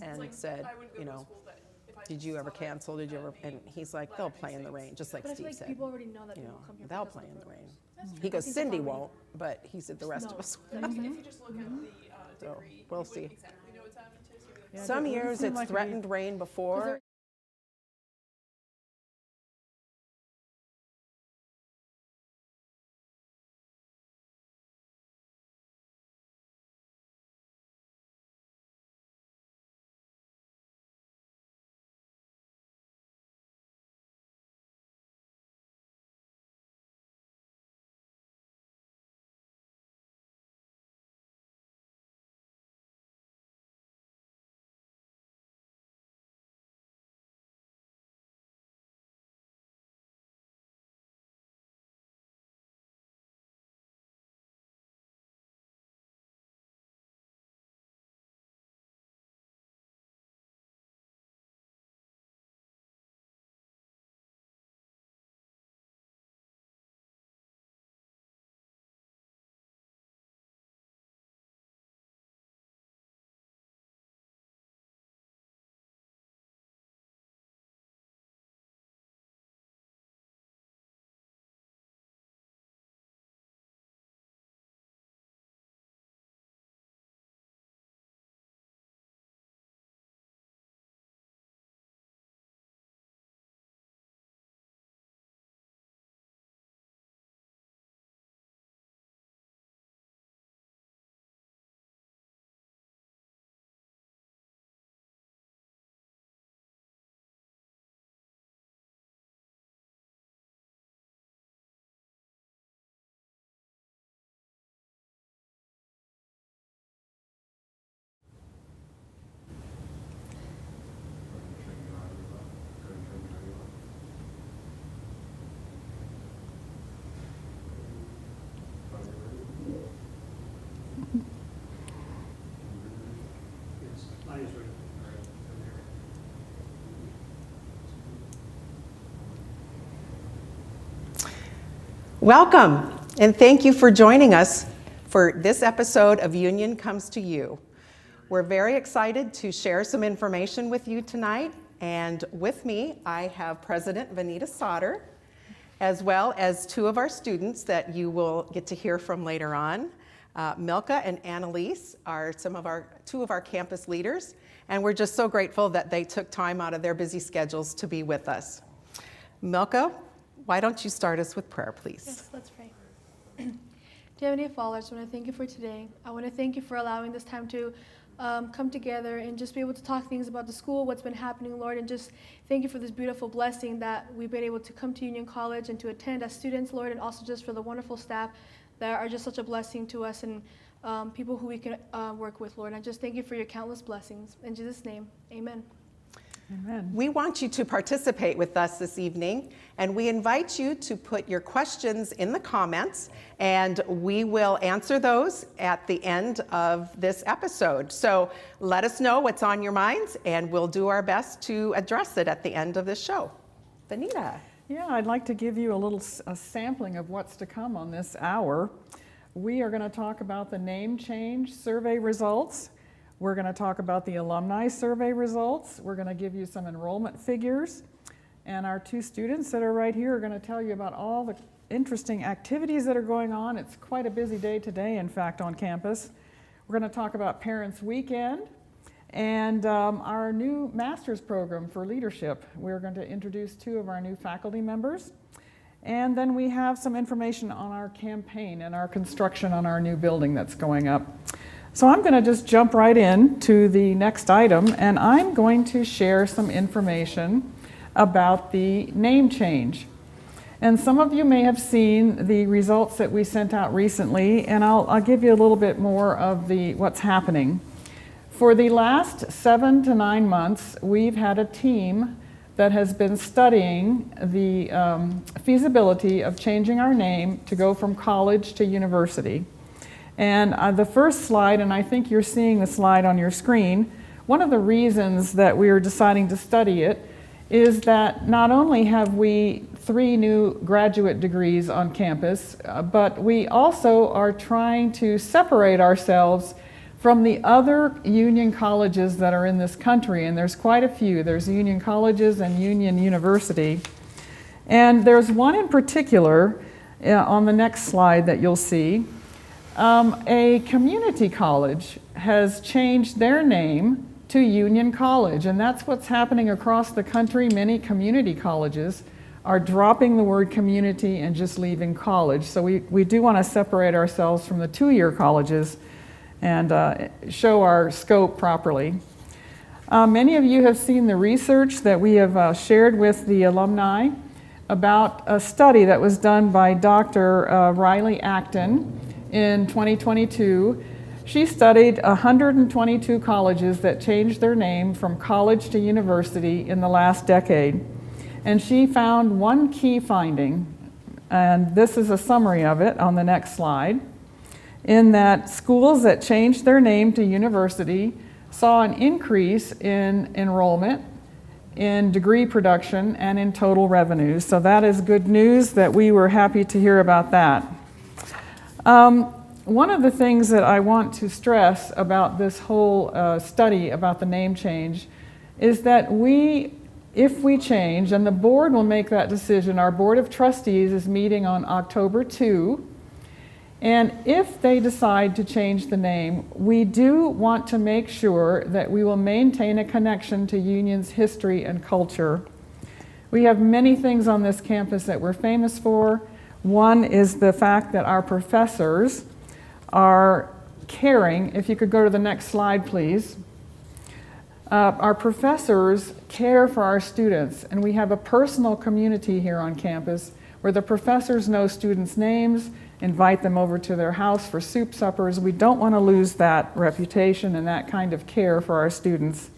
and said, you know, did you ever cancel? Did you ever? And he's like, they'll play in the rain, just like But I Steve feel like said. people already know that people come here. They'll play in the rain. He goes, Cindy won't, but he said the rest of us will. If you just look at the degree, we'll you see. wouldn't exactly know what's happening to us. You'd be like, Some years it's threatened rain before. Welcome, and thank you for joining us for this episode of Union Comes to You. We're very excited to share some information with you tonight, and with me I have President Vanita Sauter, as well as two of our students that you will get to hear from later on. Milka and Annalise are two of our campus leaders, and we're just so grateful that they took time out of their busy schedules to be with us. Milka, why don't you start us with prayer, please? Yes, let's pray. Dear Heavenly Father, I just want to thank you for today. I want to thank you for allowing this time to come together and just be able to talk things about the school, what's been happening, Lord, and just thank you for this beautiful blessing that we've been able to come to Union College and to attend as students, Lord, and also just for the wonderful staff that are just such a blessing to us and people who we can work with, Lord. And I just thank you for your countless blessings. In Jesus' name, amen. Amen. We want you to participate with us this evening, and we invite you to put your questions in the comments, and we will answer those at the end of this episode. So let us know what's on your minds, and we'll do our best to address it at the end of this show. Vanita. Yeah, I'd like to give you a sampling of what's to come on this hour. We are going to talk about the name change survey results. We're going to talk about the alumni survey results. We're going to give you some enrollment figures. And our two students that are right here are going to tell you about all the interesting activities that are going on. It's quite a busy day today, in fact, on campus. We're going to talk about Parents Weekend and our new master's program for leadership. We're going to introduce two of our new faculty members. And then we have some information on our campaign and our construction on our new building that's going up. So I'm going to just jump right in to the next item, and I'm going to share some information about the name change. And some of you may have seen the results that we sent out recently, and I'll give you a little bit more of what's happening. For the last 7 to 9 months, we've had a team that has been studying the feasibility of changing our name to go from college to university. And the first slide, and I think you're seeing the slide on your screen, one of the reasons that we are deciding to study it is that not only have we 3 new graduate degrees on campus, but we also are trying to separate ourselves from the other Union colleges that are in this country, and there's quite a few. There's Union colleges and Union University. And there's one in particular on the next slide that you'll see. A community college has changed their name to Union College, and that's what's happening across the country. Many community colleges are dropping the word community and just leaving college. So we do want to separate ourselves from the two-year colleges and show our scope properly. Many of you have seen the research that we have shared with the alumni about a study that was done by Dr. Riley Acton in 2022. She studied 122 colleges that changed their name from college to university in the last decade. And she found one key finding, and this is a summary of it on the next slide, in that schools that changed their name to university saw an increase in enrollment, in degree production, and in total revenues. So that is good news that we were happy to hear about that. One of the things that I want to stress about this whole study about the name change is that if we change, and the board will make that decision, our board of trustees is meeting on October 2, and if they decide to change the name, we do want to make sure that we will maintain a connection to Union's history and culture. We have many things on this campus that we're famous for. One is the fact that our professors are caring. If you could go to the next slide, please. Our professors care for our students, and we have a personal community here on campus where the professors know students' names, invite them over to their house for soup suppers. We don't want to lose that reputation and that kind of care for our students.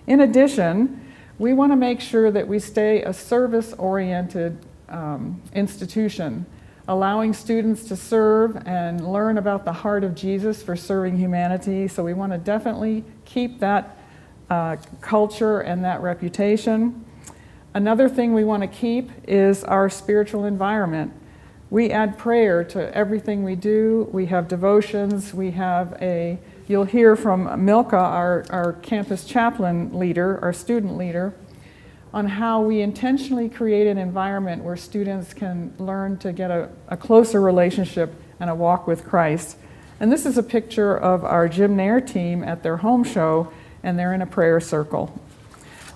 In addition, we want to make sure that we stay a service-oriented institution, allowing students to serve and learn about the heart of Jesus for serving humanity. So we want to definitely keep that culture and that reputation. Another thing we want to keep is our spiritual environment. We add prayer to everything we do. We have devotions. We have you'll hear from Milka, our campus chaplain leader, our student leader, on how we intentionally create an environment where students can learn to get a closer relationship and a walk with Christ. And this is a picture of our Gymnaire team at their home show, and they're in a prayer circle.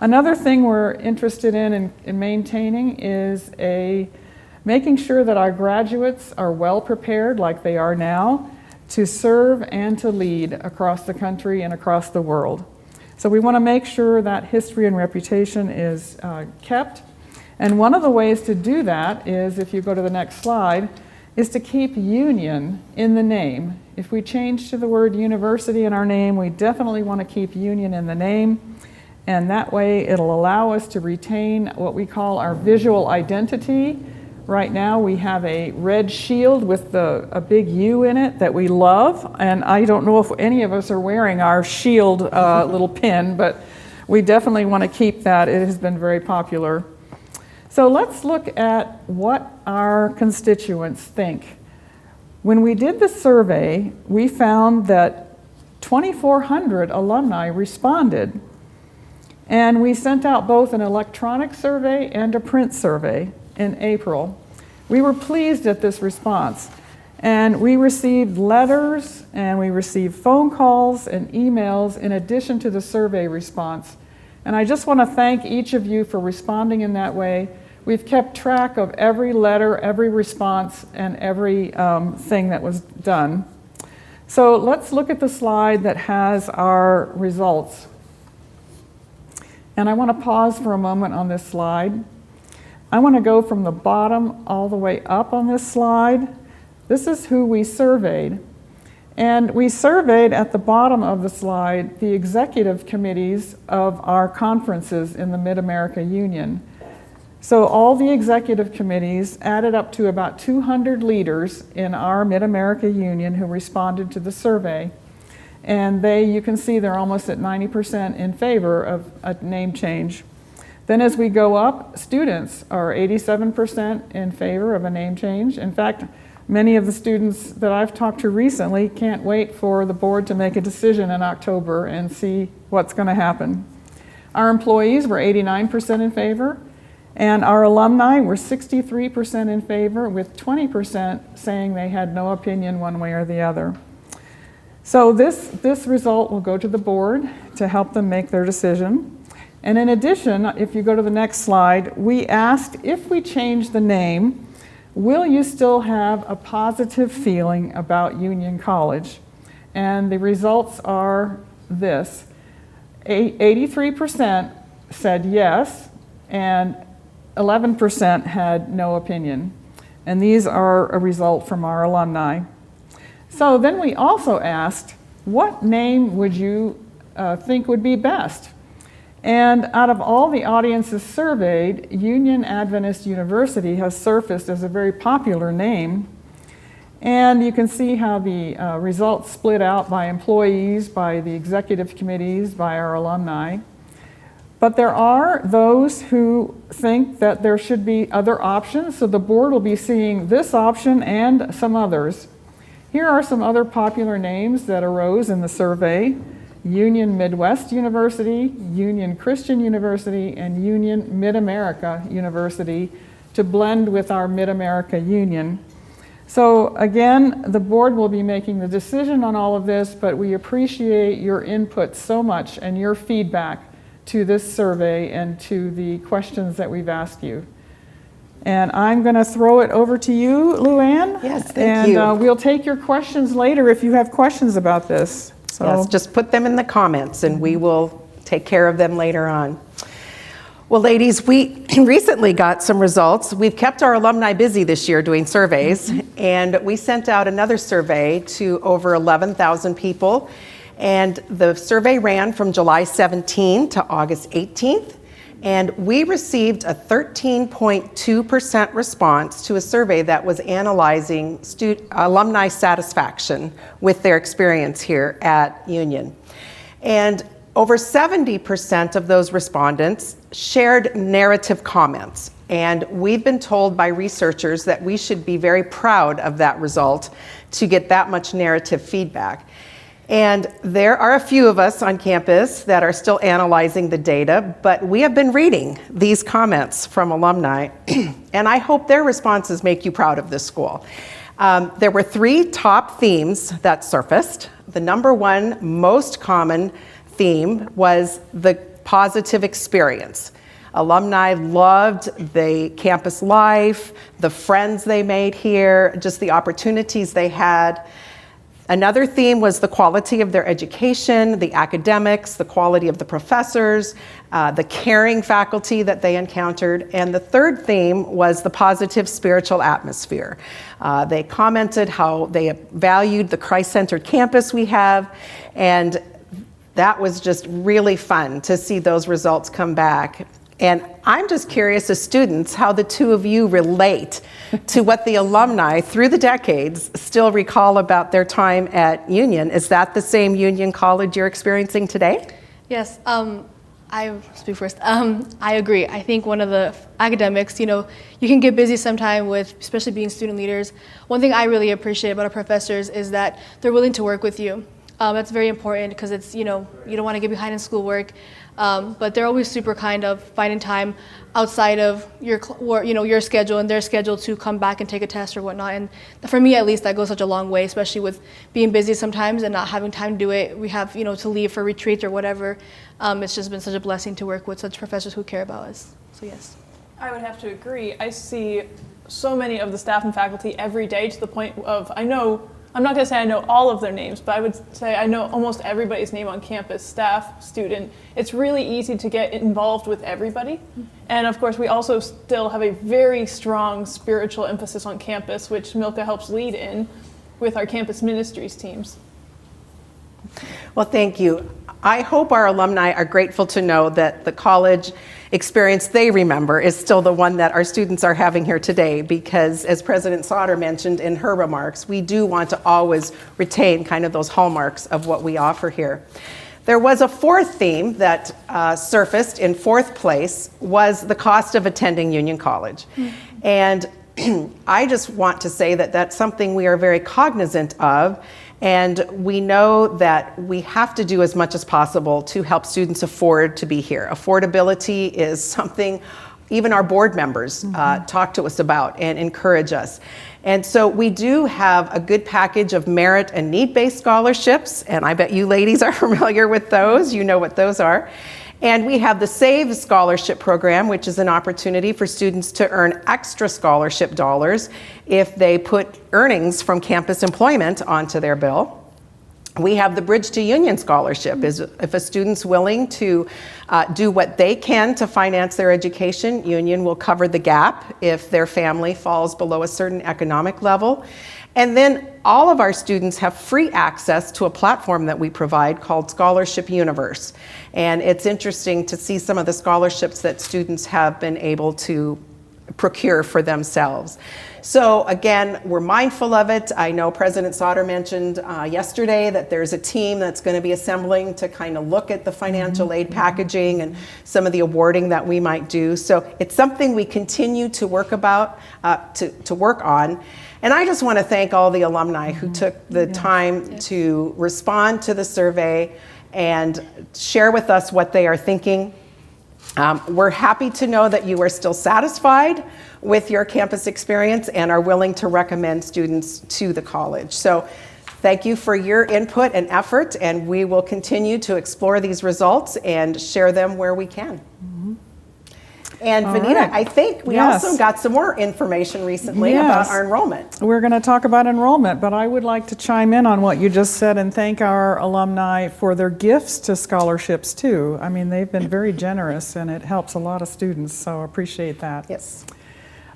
Another thing we're interested in maintaining is making sure that our graduates are well prepared, like they are now, to serve and to lead across the country and across the world. So we want to make sure that history and reputation is kept. And one of the ways to do that is, if you go to the next slide, is to keep Union in the name. If we change to the word university in our name, we definitely want to keep Union in the name. And that way it'll allow us to retain what we call our visual identity. Right now we have a red shield with a big U in it that we love, and I don't know if any of us are wearing our shield little pin, but we definitely want to keep that. It has been very popular. So let's look at what our constituents think. When we did the survey, we found that 2,400 alumni responded, and we sent out both an electronic survey and a print survey in April. We were pleased at this response, and we received letters and we received phone calls and emails in addition to the survey response. And I just want to thank each of you for responding in that way. We've kept track of every letter, every response, and every thing that was done. So let's look at the slide that has our results. And I want to pause for a moment on this slide. I want to go from the bottom all the way up on this slide. This is who we surveyed. And we surveyed at the bottom of the slide the executive committees of our conferences in the Mid-America Union. So all the executive committees added up to about 200 leaders in our Mid-America Union who responded to the survey. And you can see they're almost at 90% in favor of a name change. Then as we go up, students are 87% in favor of a name change. In fact, Many of the students that I've talked to recently can't wait for the board to make a decision in October and see what's going to happen. Our employees were 89% in favor, and our alumni were 63% in favor, with 20% saying they had no opinion one way or the other. So this result will go to the board to help them make their decision. And in addition, if you go to the next slide, we asked, if we change the name, will you still have a positive feeling about Union College? And the results are this. 83% said yes, and 11% had no opinion. And these are a result from our alumni. So then we also asked, what name would you think would be best? And out of all the audiences surveyed, Union Adventist University has surfaced as a very popular name. And you can see how the results split out by employees, by the executive committees, by our alumni. But there are those who think that there should be other options, so the board will be seeing this option and some others. Here are some other popular names that arose in the survey: Union Midwest University, Union Christian University, and Union Mid-America University, to blend with our Mid-America Union. So again, the board will be making the decision on all of this, but we appreciate your input so much and your feedback to this survey and to the questions that we've asked you. And I'm going to throw it over to you, Luann. Yes, thank you. And we'll take your questions later if you have questions about this. So. Yes, just put them in the comments and we will take care of them later on. Well, ladies, we recently got some results. We've kept our alumni busy this year doing surveys, and we sent out another survey to over 11,000 people. And the survey ran from July 17 to August 18th, and we received a 13.2% response to a survey that was analyzing alumni satisfaction with their experience here at Union. And over 70% of those respondents shared narrative comments. And we've been told by researchers that we should be very proud of that result to get that much narrative feedback. And there are a few of us on campus that are still analyzing the data, but we have been reading these comments from alumni, and I hope their responses make you proud of this school. There were 3 top themes that surfaced. The number one most common theme was the positive experience. Alumni loved the campus life, the friends they made here, just the opportunities they had. Another theme was the quality of their education, the academics, the quality of the professors, the caring faculty that they encountered. And the third theme was the positive spiritual atmosphere. They commented how they valued the Christ-centered campus we have, and that was just really fun to see those results come back. And I'm just curious as students how the two of you relate to what the alumni through the decades still recall about their time at Union. Is that the same Union College you're experiencing today? Yes, I speak first. I agree. I think one of the academics, you can get busy sometime with, especially being student leaders. One thing I really appreciate about our professors is that they're willing to work with you. That's very important because it's, you don't want to get behind in schoolwork. But they're always super kind of finding time outside of your schedule and their schedule to come back and take a test or whatnot. And for me, at least, that goes such a long way, especially with being busy sometimes and not having time to do it. We have, to leave for retreats or whatever. It's just been such a blessing to work with such professors who care about us. So yes. I would have to agree. I see so many of the staff and faculty every day to the point of, I'm not going to say I know all of their names, but I would say I know almost everybody's name on campus, staff, student. It's really easy to get involved with everybody. And of course, we also still have a very strong spiritual emphasis on campus, which Milka helps lead in with our campus ministries teams. Well, thank you. I hope our alumni are grateful to know that the college experience they remember is still the one that our students are having here today, because as President Sauter mentioned in her remarks, we do want to always retain kind of those hallmarks of what we offer here. There was a fourth theme that surfaced in fourth place, was the cost of attending Union College. And I just want to say that that's something we are very cognizant of, and we know that we have to do as much as possible to help students afford to be here. Affordability is something even our board members talk to us about and encourage us. And so we do have a good package of merit and need-based scholarships, and I bet you ladies are familiar with those. You know what those are. And we have the SAVE Scholarship Program, which is an opportunity for students to earn extra scholarship dollars if they put earnings from campus employment onto their bill. We have the Bridge to Union Scholarship. If a student's willing to do what they can to finance their education, Union will cover the gap if their family falls below a certain economic level. And then all of our students have free access to a platform that we provide called Scholarship Universe. And it's interesting to see some of the scholarships that students have been able to procure for themselves. So again, we're mindful of it. I know President Sauter mentioned yesterday that there's a team that's going to be assembling to kind of look at the financial aid packaging and some of the awarding that we might do. So it's something we continue to work on. And I just want to thank all the alumni who took the time to respond to the survey and share with us what they are thinking. We're happy to know that you are still satisfied with your campus experience and are willing to recommend students to the college. So thank you for your input and effort, and we will continue to explore these results and share them where we can. And Vanita, right. I think we also got some more information recently about our enrollment. We're going to talk about enrollment, but I would like to chime in on what you just said and thank our alumni for their gifts to scholarships too. I mean, they've been very generous and it helps a lot of students, so I appreciate that. Yes.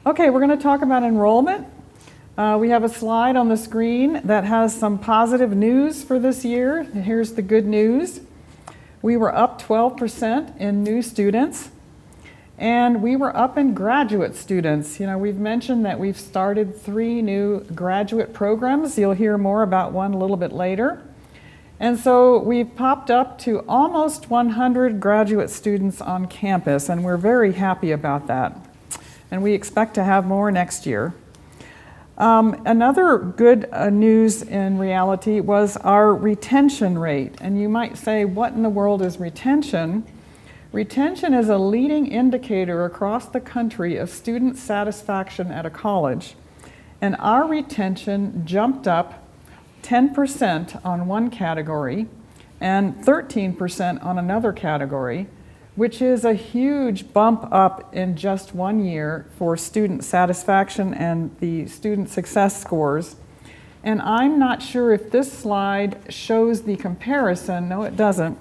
Okay, we're going to talk about enrollment. We have a slide on the screen that has some positive news for this year. Here's the good news. We were up 12% in new students. And we were up in graduate students. You know, we've mentioned that we've started 3 new graduate programs. You'll hear more about one a little bit later. And so we've popped up to almost 100 graduate students on campus, and we're very happy about that. And we expect to have more next year. Another good news in reality was our retention rate. And you might say, what in the world is retention? Retention is a leading indicator across the country of student satisfaction at a college. And our retention jumped up 10% on one category and 13% on another category, which is a huge bump up in just 1 year for student satisfaction and the student success scores. And I'm not sure if this slide shows the comparison. No, it doesn't.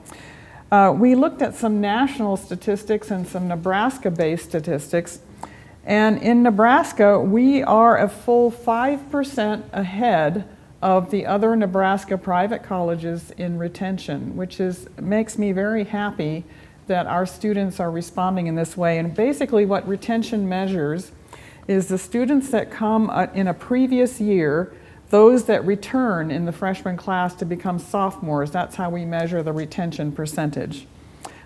We looked at some national statistics and some Nebraska-based statistics, and in Nebraska, we are a full 5% ahead of the other Nebraska private colleges in retention, which makes me very happy that our students are responding in this way. And basically what retention measures is the students that come in a previous year, those that return in the freshman class to become sophomores. That's how we measure the retention percentage.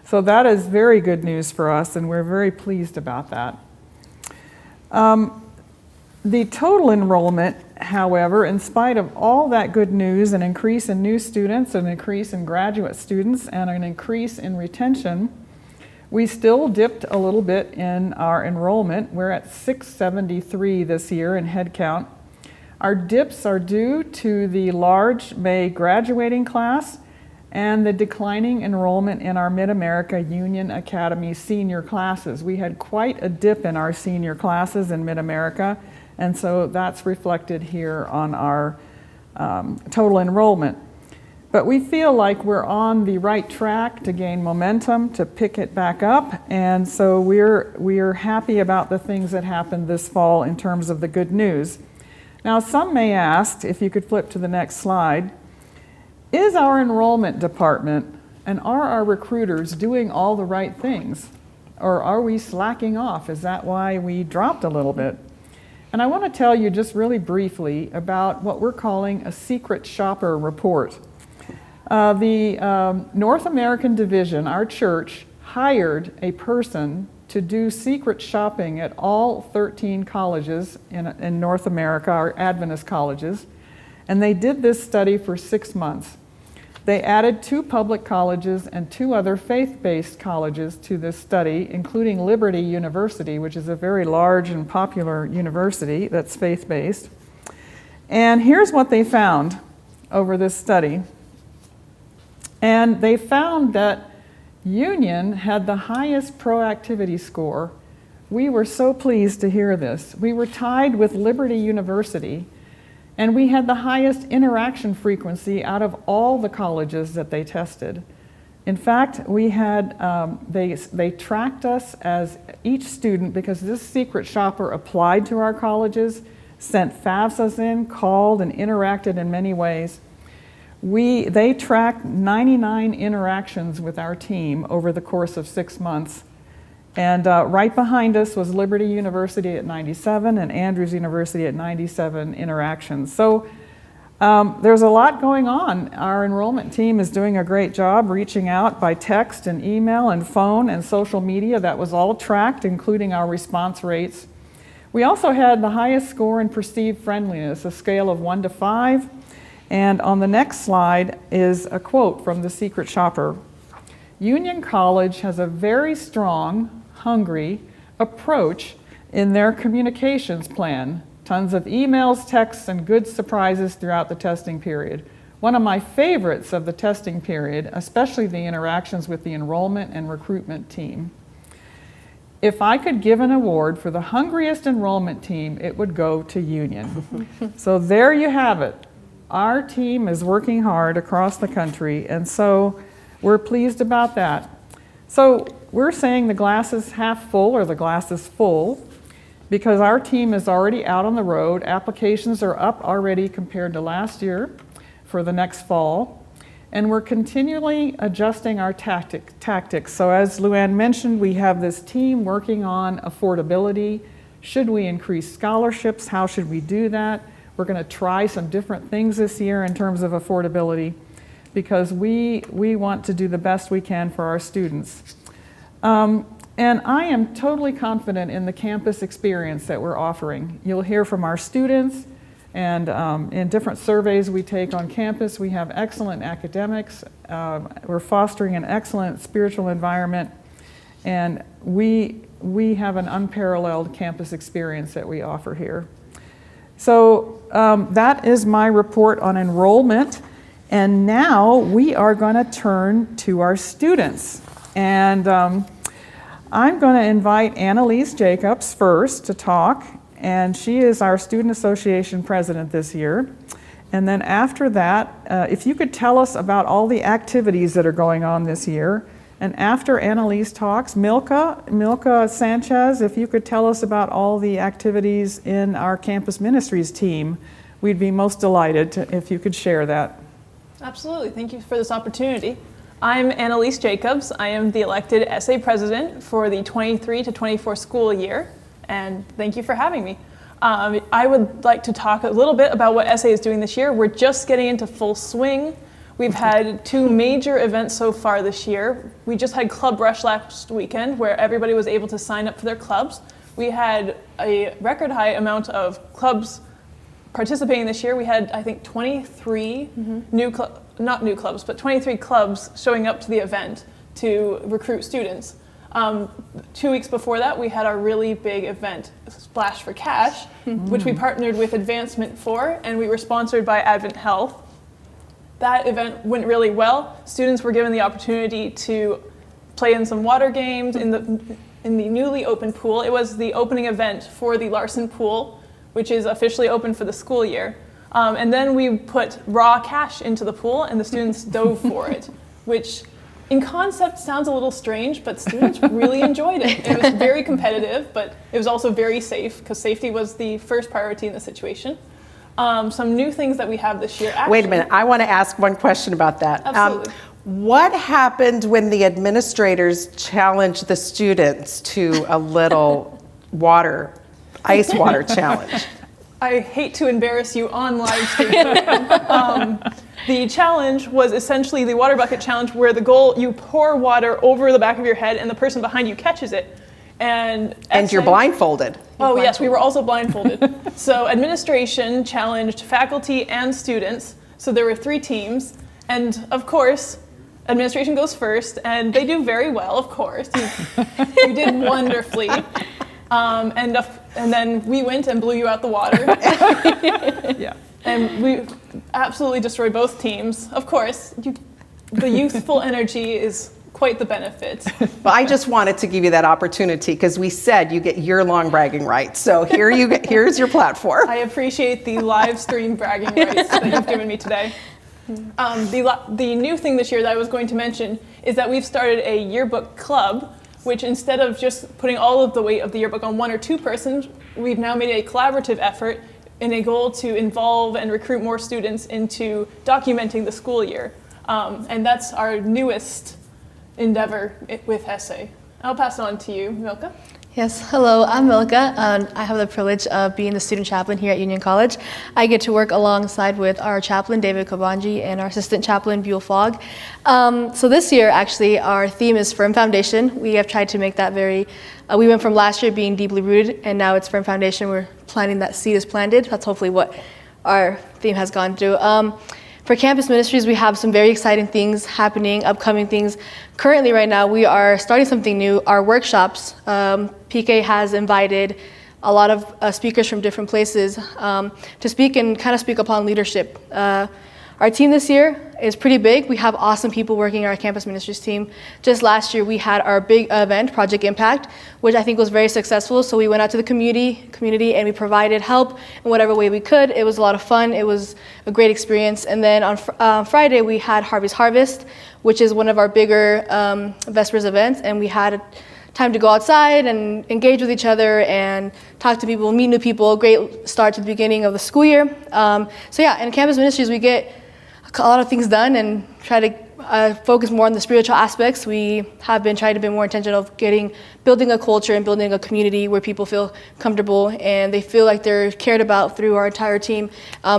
So that is very good news for us, and we're very pleased about that. The total enrollment, however, in spite of all that good news, an increase in new students, an increase in graduate students, and an increase in retention, we still dipped a little bit in our enrollment. We're at 673 this year in head count. Our dips are due to the large May graduating class and the declining enrollment in our Mid-America Union Academy senior classes. We had quite a dip in our senior classes in Mid-America, and so that's reflected here on our total enrollment. But we feel like we're on the right track to gain momentum, to pick it back up, and so we're happy about the things that happened this fall in terms of the good news. Now, some may ask, if you could flip to the next slide, is our enrollment department and are our recruiters doing all the right things? Or are we slacking off? Is that why we dropped a little bit? And I want to tell you just really briefly about what we're calling a secret shopper report. The North American Division, our church, hired a person to do secret shopping at all 13 colleges in North America, our Adventist colleges. And they did this study for 6 months. They added 2 public colleges and 2 other faith-based colleges to this study, including Liberty University, which is a very large and popular university that's faith-based. And here's what they found over this study. And they found that Union had the highest proactivity score. We were so pleased to hear this. We were tied with Liberty University, and we had the highest interaction frequency out of all the colleges that they tested. In fact, we had, they tracked us as each student, because this secret shopper applied to our colleges, sent FAFSAs in, called, and interacted in many ways. They tracked 99 interactions with our team over the course of 6 months. And right behind us was Liberty University at 97 and Andrews University at 97 interactions. So there's a lot going on. Our enrollment team is doing a great job reaching out by text and email and phone and social media. That was all tracked, including our response rates. We also had the highest score in perceived friendliness, a scale of 1 to 5. And on the next slide is a quote from the secret shopper. Union College has a very strong, hungry approach in their communications plan. Tons of emails, texts, and good surprises throughout the testing period. One of my favorites of the testing period, especially the interactions with the enrollment and recruitment team. If I could give an award for the hungriest enrollment team, it would go to Union. So there you have it. Our team is working hard across the country, and so we're pleased about that. So we're saying the glass is half full or the glass is full because our team is already out on the road. Applications are up already compared to last year for the next fall. And we're continually adjusting our tactics. So as Luann mentioned, we have this team working on affordability. Should we increase scholarships? How should we do that? We're going to try some different things this year in terms of affordability because we want to do the best we can for our students. And I am totally confident in the campus experience that we're offering. You'll hear from our students, and in different surveys we take on campus, we have excellent academics. We're fostering an excellent spiritual environment, and we have an unparalleled campus experience that we offer here. So that is my report on enrollment. And now we are going to turn to our students. And I'm going to invite Annalise Jacobs first to talk. And she is our Student Association president this year. And then after that, if you could tell us about all the activities that are going on this year. And after Annalise talks, Milka Sanchez, if you could tell us about all the activities in our campus ministries team, we'd be most delighted if you could share that. Absolutely. Thank you for this opportunity. I'm Annalise Jacobs. I am the elected SA president for the 23 to 24 school year, and thank you for having me. I would like to talk a little bit about what SA is doing this year. We're just getting into full swing. We've had 2 major events so far this year. We just had Club Rush last weekend where everybody was able to sign up for their clubs. We had a record high amount of clubs participating this year. We had, I think, 23 not new clubs, but 23 clubs showing up to the event to recruit students. 2 weeks before that, we had our really big event, Splash for Cash, which we partnered with Advancement for, and we were sponsored by Advent Health. That event went really well. Students were given the opportunity to play in some water games in the newly opened pool. It was the opening event for the Larson Pool, which is officially open for the school year. And then we put raw cash into the pool and the students dove for it, which in concept sounds a little strange, but students really enjoyed it. It was very competitive, but it was also very safe because safety was the first priority in the situation. Some new things that we have this year. Actually, Wait a minute, I want to ask one question about that. Absolutely. What happened when the administrators challenged the students to a little ice water challenge? I hate to embarrass you on live stream. The challenge was essentially the water bucket challenge where the goal, you pour water over the back of your head and the person behind you catches it. And you're blindfolded. Oh, yes, we were also blindfolded. So administration challenged faculty and students. So there were 3 teams. And of course, administration goes first, and they do very well, of course. You did wonderfully. And then we went and blew you out the water. Yeah. And we absolutely destroyed both teams. Of course, the youthful energy is quite the benefit. But I just wanted to give you that opportunity because we said you get year-long bragging rights. So here's your platform. I appreciate the live stream bragging rights that you've given me today. The new thing this year that I was going to mention is that we've started a yearbook club, which instead of just putting all of the weight of the yearbook on 1 or 2 persons, we've now made a collaborative effort in a goal to involve and recruit more students into documenting the school year. And that's our newest endeavor with essay. I'll pass it on to you, Milka. Yes, hello, I'm Milka, and I have the privilege of being the student chaplain here at Union College. I get to work alongside with our chaplain, David Kabanji, and our assistant chaplain, Buell Fogg. So this year, actually, our theme is Firm Foundation. We have tried to make that we went from last year being deeply rooted, and now it's Firm Foundation. We're planting that seed is planted. That's hopefully what our theme has gone through. For campus ministries, we have some very exciting things happening, upcoming things. Currently, right now, we are starting something new, our workshops. PK has invited a lot of speakers from different places to speak and kind of speak upon leadership. Our team this year is pretty big. We have awesome people working our campus ministries team. Just last year, we had our big event, Project Impact, which I think was very successful. So we went out to the community and we provided help in whatever way we could. It was a lot of fun. It was a great experience. And then on Friday, we had Harvey's Harvest, which is one of our bigger Vespers events. And we had time to go outside and engage with each other and talk to people, meet new people. Great start to the beginning of the school year. So yeah, in campus ministries, we get a lot of things done and try to focus more on the spiritual aspects. We have been trying to be more intentional of building a culture and building a community where people feel comfortable and they feel like they're cared about through our entire team.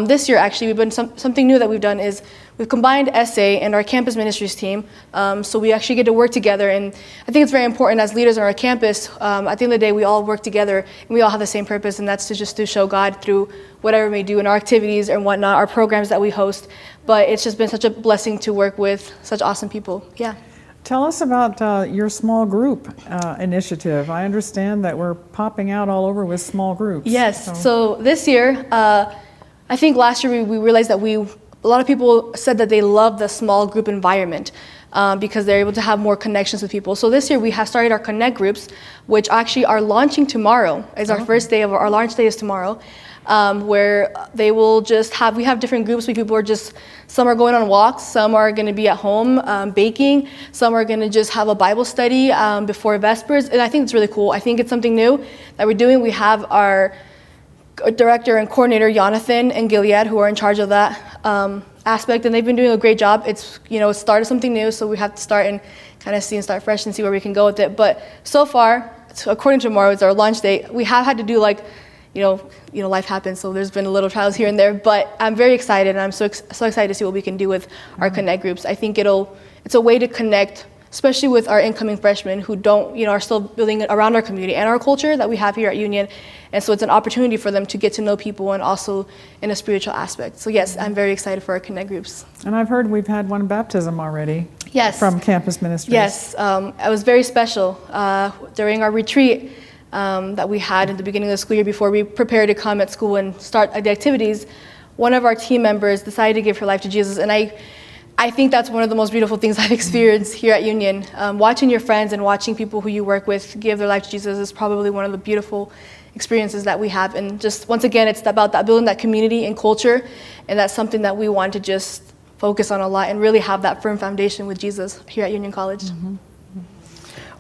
This year, actually, we've been something new that we've done is we've combined essay and our campus ministries team. So we actually get to work together, and I think it's very important as leaders on our campus. At the end of the day, we all work together and we all have the same purpose, and that's to show God through whatever we do in our activities and whatnot, our programs that we host. But it's just been such a blessing to work with such awesome people. Yeah. Tell us about your small group initiative. I understand that we're popping out all over with small groups. Yes. So this year, I think last year we realized that a lot of people said that they love the small group environment because they're able to have more connections with people. So this year we have started our Connect groups, which actually are launching tomorrow. Is our first day of our launch day is tomorrow. Where they will we have different groups where people some are going on walks, some are going to be at home baking, some are going to just have a Bible study before Vespers, and I think it's really cool. I think it's something new that we're doing. We have our director and coordinator, Jonathan and Gilead, who are in charge of that aspect, and they've been doing a great job. It started something new, so we have to start and kind of start fresh and see where we can go with it. But so far, according to tomorrow, it's our launch day. We have had to do life happens, so there's been a little trials here and there, but I'm very excited, and I'm so excited to see what we can do with our Connect groups. I think it's a way to connect, especially with our incoming freshmen who are still building around our community and our culture that we have here at Union, and so it's an opportunity for them to get to know people and also in a spiritual aspect. So yes, I'm very excited for our Connect groups. And I've heard we've had one baptism already. Yes. From campus ministries. Yes, it was very special during our retreat. That we had at the beginning of the school year before we prepared to come at school and start the activities. One of our team members decided to give her life to Jesus, and I think that's one of the most beautiful things I've experienced here at Union. Watching your friends and watching people who you work with give their life to Jesus is probably one of the beautiful experiences that we have. And just once again, it's about that building that community and culture, and that's something that we want to just focus on a lot and really have that firm foundation with Jesus here at Union College. Mm-hmm.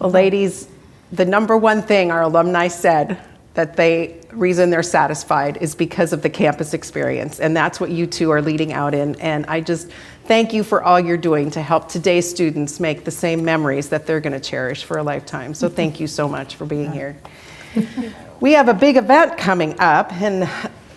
Well, ladies, the number one thing our alumni said that reason they're satisfied is because of the campus experience, and that's what you two are leading out in. And I just thank you for all you're doing to help today's students make the same memories that they're going to cherish for a lifetime. So thank you so much for being here. We have a big event coming up in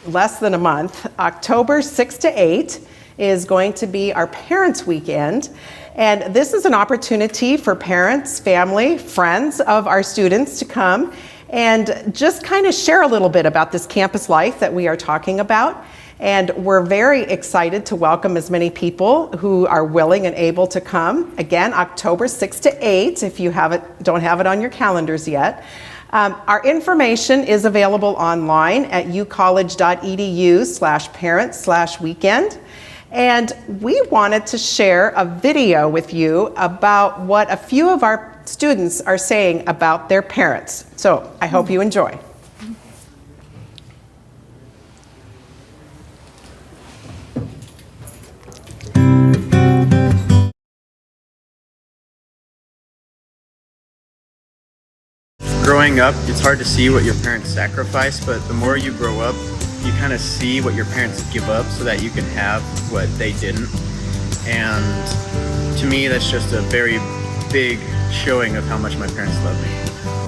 less than a month. October 6 to 8 is going to be our Parents' Weekend. And this is an opportunity for parents, family, friends of our students to come and just kind of share a little bit about this campus life that we are talking about. And we're very excited to welcome as many people who are willing and able to come. Again, October 6th to 8th, if you don't have it on your calendars yet. Our information is available online at ucollege.edu/parents/weekend. And we wanted to share a video with you about what a few of our students are saying about their parents. So I hope you enjoy. Growing up, it's hard to see what your parents sacrifice, but the more you grow up, you kind of see what your parents give up so that you can have what they didn't. And to me, that's just a very big showing of how much my parents love me.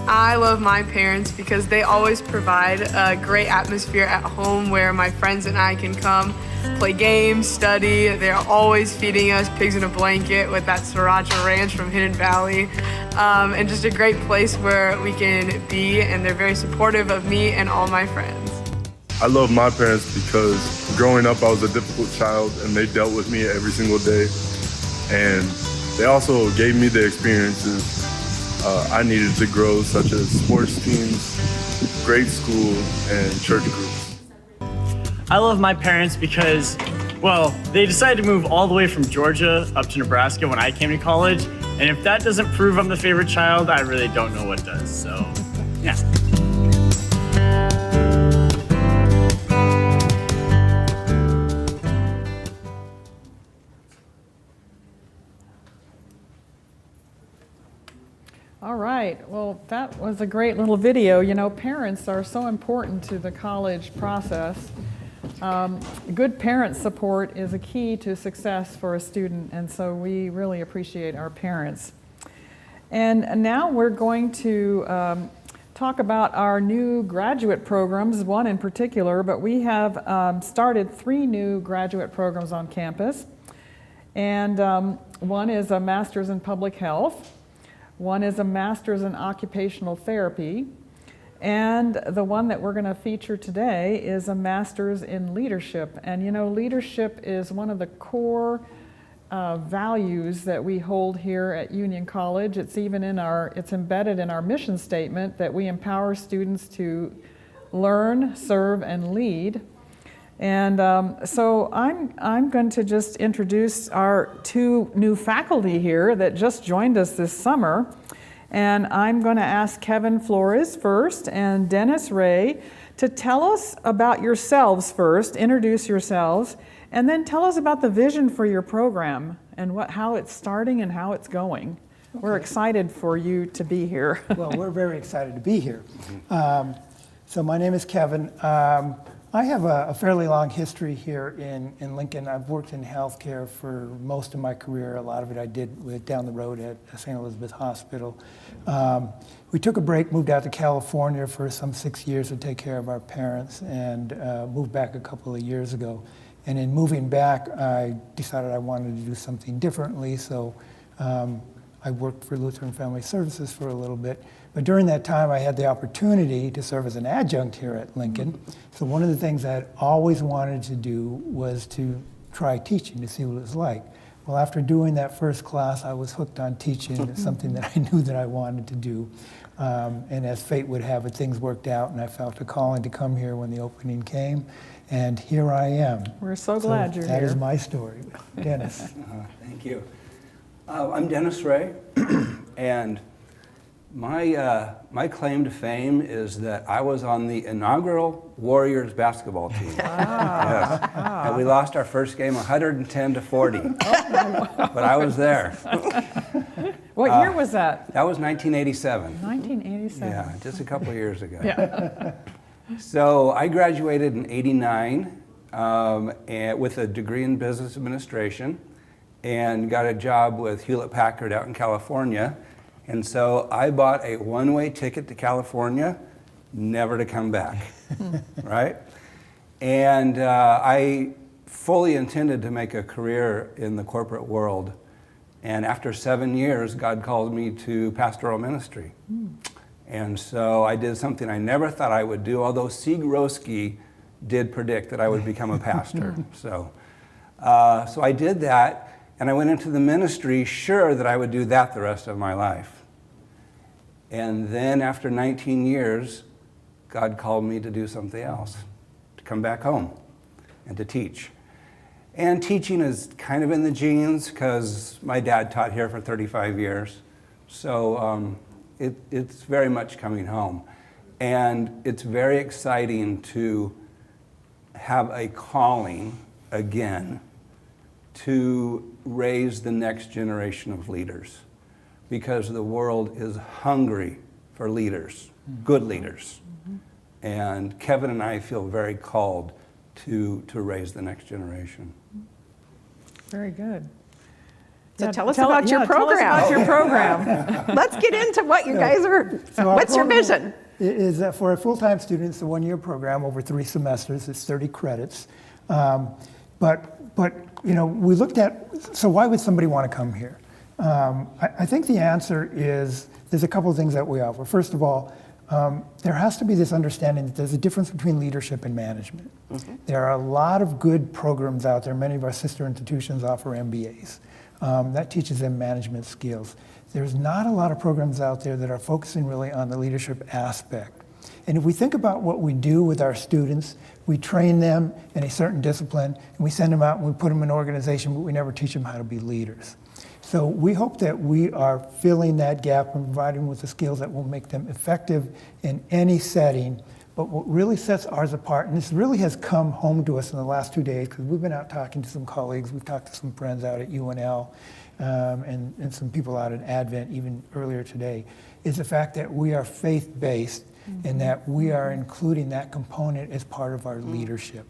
I love my parents because they always provide a great atmosphere at home where my friends and I can come, play games, study. They're always feeding us pigs in a blanket with that sriracha ranch from Hidden Valley. And just a great place where we can be, and they're very supportive of me and all my friends. I love my parents because growing up I was a difficult child and they dealt with me every single day. And they also gave me the experiences I needed to grow, such as sports teams, grade school, and church groups. I love my parents because, well, they decided to move all the way from Georgia up to Nebraska when I came to college. And if that doesn't prove I'm the favorite child, I really don't know what does. So, yeah. All right, well, that was a great little video. You know, parents are so important to the college process. Good parent support is a key to success for a student, and so we really appreciate our parents. And now we're going to talk about our new graduate programs, one in particular, but we have started 3 new graduate programs on campus. And one is a Master's in Public Health, one is a Master's in Occupational Therapy, and the one that we're going to feature today is a Master's in Leadership. And you know, leadership is one of the core values that we hold here at Union College. It's embedded in our mission statement that we empower students to learn, serve, and lead. And so I'm going to just introduce our 2 new faculty here that just joined us this summer. And I'm going to ask Kevin Flores first and Dennis Ray to tell us about yourselves first, introduce yourselves, and then tell us about the vision for your program and how it's starting and how it's going. Okay. We're excited for you to be here. Well, we're very excited to be here. So my name is Kevin. I have a fairly long history here in Lincoln. I've worked in healthcare for most of my career. A lot of it I did down the road at St. Elizabeth Hospital. We took a break, moved out to California for some 6 years to take care of our parents, and moved back a couple of years ago. And in moving back, I decided I wanted to do something differently, so I worked for Lutheran Family Services for a little bit. But during that time, I had the opportunity to serve as an adjunct here at Lincoln. So one of the things I always wanted to do was to try teaching to see what it was like. Well, after doing that first class, I was hooked on teaching, something that I knew that I wanted to do. And as fate would have it, things worked out, and I felt a calling to come here when the opening came. And here I am. We're so glad you're here. That is my story. Dennis. Thank you. I'm Dennis Ray, and my claim to fame is that I was on the inaugural Warriors basketball team. Wow. Yes. Wow. And we lost our first game 110-40, but I was there. What year was that? That was 1987. 1987. Yeah, just a couple of years ago. Yeah. So I graduated in '89 with a degree in business administration and got a job with Hewlett-Packard out in California. And so I bought a one-way ticket to California, never to come back, right? And I fully intended to make a career in the corporate world. And after 7 years, God called me to pastoral ministry. And so I did something I never thought I would do, although Sieg Roski did predict that I would become a pastor. So I did that, and I went into the ministry sure that I would do that the rest of my life. And then after 19 years, God called me to do something else, to come back home and to teach. And teaching is kind of in the genes because my dad taught here for 35 years. So it's very much coming home. And it's very exciting to have a calling again to raise the next generation of leaders, because the world is hungry for leaders, good leaders. And Kevin and I feel very called to raise the next generation. Very good. So tell us about your program. Tell us about your program. Let's get into what you guys are, So our what's your program vision? Is that for a full-time student, it's a one-year program over 3 semesters. It's 30 credits. But you know, we looked at, so why would somebody want to come here? I think the answer is there's a couple of things that we offer. First of all, there has to be this understanding that there's a difference between leadership and management. There are a lot of good programs out there. Many of our sister institutions offer MBAs. That teaches them management skills. There's not a lot of programs out there that are focusing really on the leadership aspect. And if we think about what we do with our students, we train them in a certain discipline, and we send them out and we put them in an organization, but we never teach them how to be leaders. So we hope that we are filling that gap and providing them with the skills that will make them effective in any setting. But what really sets ours apart, and this really has come home to us in the last 2 days, because we've been out talking to some colleagues, we've talked to some friends out at UNL, and some people out at Advent even earlier today, is the fact that we are faith-based and that we are including that component as part of our leadership.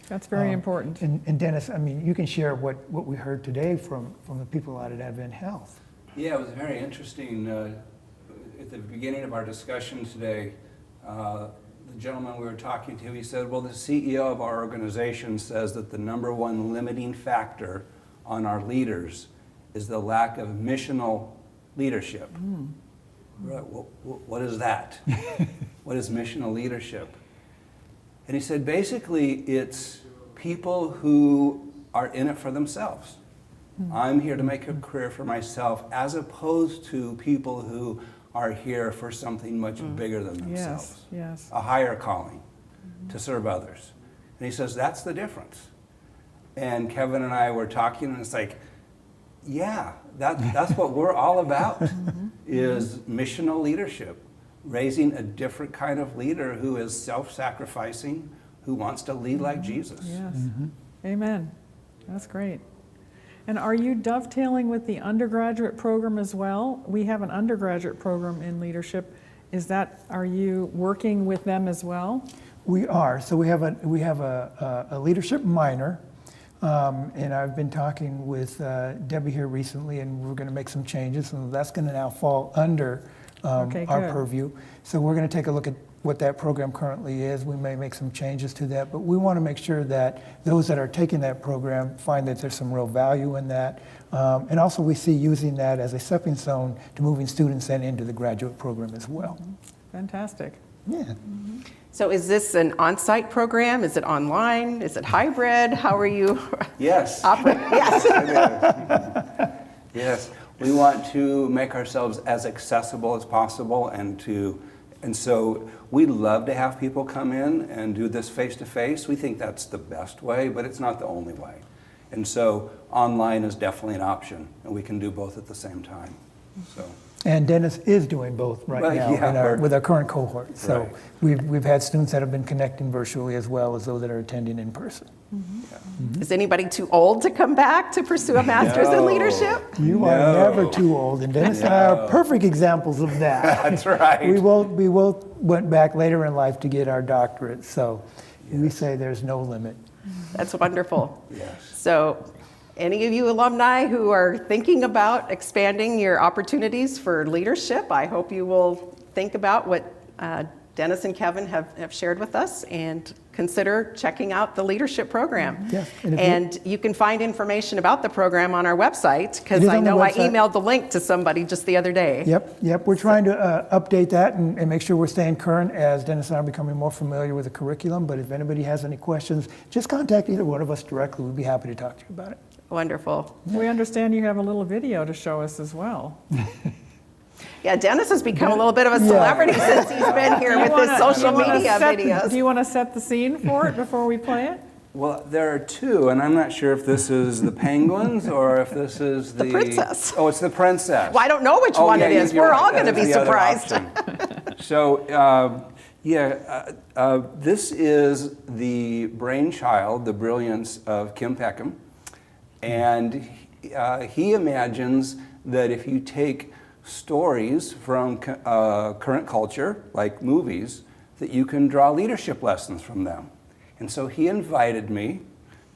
That's very important. And Dennis, I mean, you can share what we heard today from the people out at Advent Health. Yeah, it was very interesting. At the beginning of our discussion today, the gentleman we were talking to, he said, well, the CEO of our organization says that the #1 limiting factor on our leaders is the lack of missional leadership. Right, what is that? What is missional leadership? And he said, basically, it's people who are in it for themselves. I'm here to make a career for myself, as opposed to people who are here for something much bigger than themselves. Yes. A higher calling to serve others. And he says, that's the difference. And Kevin and I were talking, and it's like, yeah, that's what we're all about, is missional leadership. Raising a different kind of leader who is self-sacrificing, who wants to lead like Jesus. Yes. Amen. That's great. And are you dovetailing with the undergraduate program as well? We have an undergraduate program in leadership. Are you working with them as well? We are. So we have a leadership minor, and I've been talking with Debbie here recently, and we're going to make some changes, and that's going to now fall under our purview. So we're going to take a look at what that program currently is. We may make some changes to that, but we want to make sure that those that are taking that program find that there's some real value in that. And also we see using that as a stepping stone to moving students then into the graduate program as well. Fantastic. Yeah. So is this an on-site program? Is it online? Is it hybrid? How are you Yes. operating? Yes. Yes. We want to make ourselves as accessible as possible, and so we'd love to have people come in and do this face-to-face. We think that's the best way, but it's not the only way. And so online is definitely an option, and we can do both at the same time. So. And Dennis is doing both right now with our current cohort. So we've had students that have been connecting virtually as well as those that are attending in person. Is anybody too old to come back to pursue a master's in leadership? You are never too old, and Dennis and I are perfect examples of that. That's right. We both went back later in life to get our doctorate, so we say there's no limit. That's wonderful. Yes. So any of you alumni who are thinking about expanding your opportunities for leadership, I hope you will think about what Dennis and Kevin have shared with us, and consider checking out the leadership program. Yes, And you can find information about the program on our website, because It is I on the know I website. emailed the link to somebody just the other day. Yep. We're trying to update that and make sure we're staying current as Dennis and I are becoming more familiar with the curriculum. But if anybody has any questions, just contact either one of us directly. We'd be happy to talk to you about it. Wonderful. We understand you have a little video to show us as well. Yeah, Dennis has become a little bit of a celebrity since he's been here with his social media videos. Do you want to set the scene for it before we play it? Well, there are two, and I'm not sure if this is the penguins or if this is the princess. Oh, it's the princess. Well, I don't know which one it is. you're We're right. all That going to is be the other surprised. option. So, this is the brainchild, the brilliance of Kim Peckham, and he imagines that if you take stories from current culture, like movies, that you can draw leadership lessons from them. And so he invited me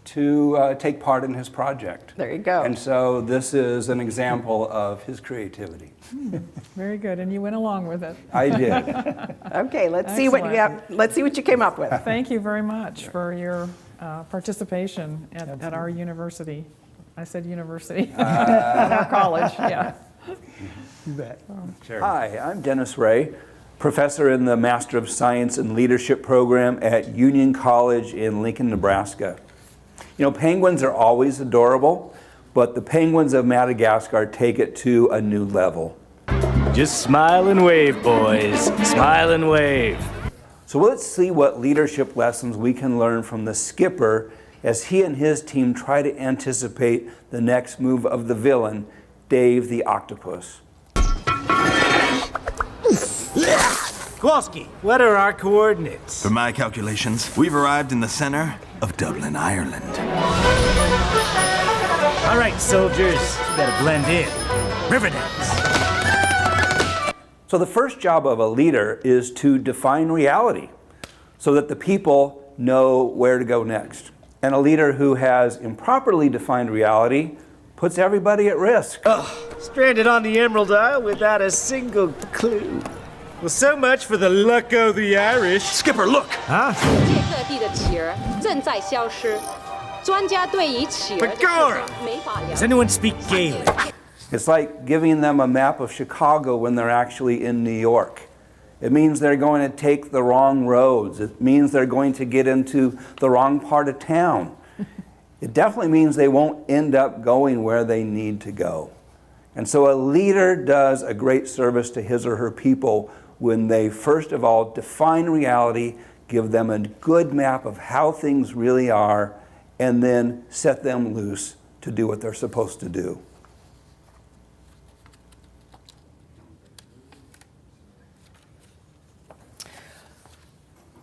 to take part in his project. There you go. And so this is an example of his creativity. Very good, and you went along with it. I did. Okay, let's see what you have. Let's see what you came up with. Thank you very much for your participation at our university. I said university, our college, yeah. You bet. Hi, I'm Dennis Ray, professor in the Master of Science and Leadership program at Union College in Lincoln, Nebraska. You know, penguins are always adorable, but the penguins of Madagascar take it to a new level. Just smile and wave, boys. Smile and wave. So let's see what leadership lessons we can learn from the skipper as he and his team try to anticipate the next move of the villain, Dave the Octopus. Kowalski, what are our coordinates? For my calculations, we've arrived in the center of Dublin, Ireland. All right, soldiers, you better blend in. Riverdance. So the first job of a leader is to define reality so that the people know where to go next. And a leader who has improperly defined reality puts everybody at risk. Stranded on the Emerald Isle without a single clue. Well, so much for the luck of the Irish. Skipper, look! Huh? 世界各地的企鹅正在消失，专家对于企鹅的特征没法了 Does 解。 anyone speak Gaelic? It's like giving them a map of Chicago when they're actually in New York. It means they're going to take the wrong roads. It means they're going to get into the wrong part of town. It definitely means they won't end up going where they need to go. And so a leader does a great service to his or her people when they first of all define reality, give them a good map of how things really are, and then set them loose to do what they're supposed to do.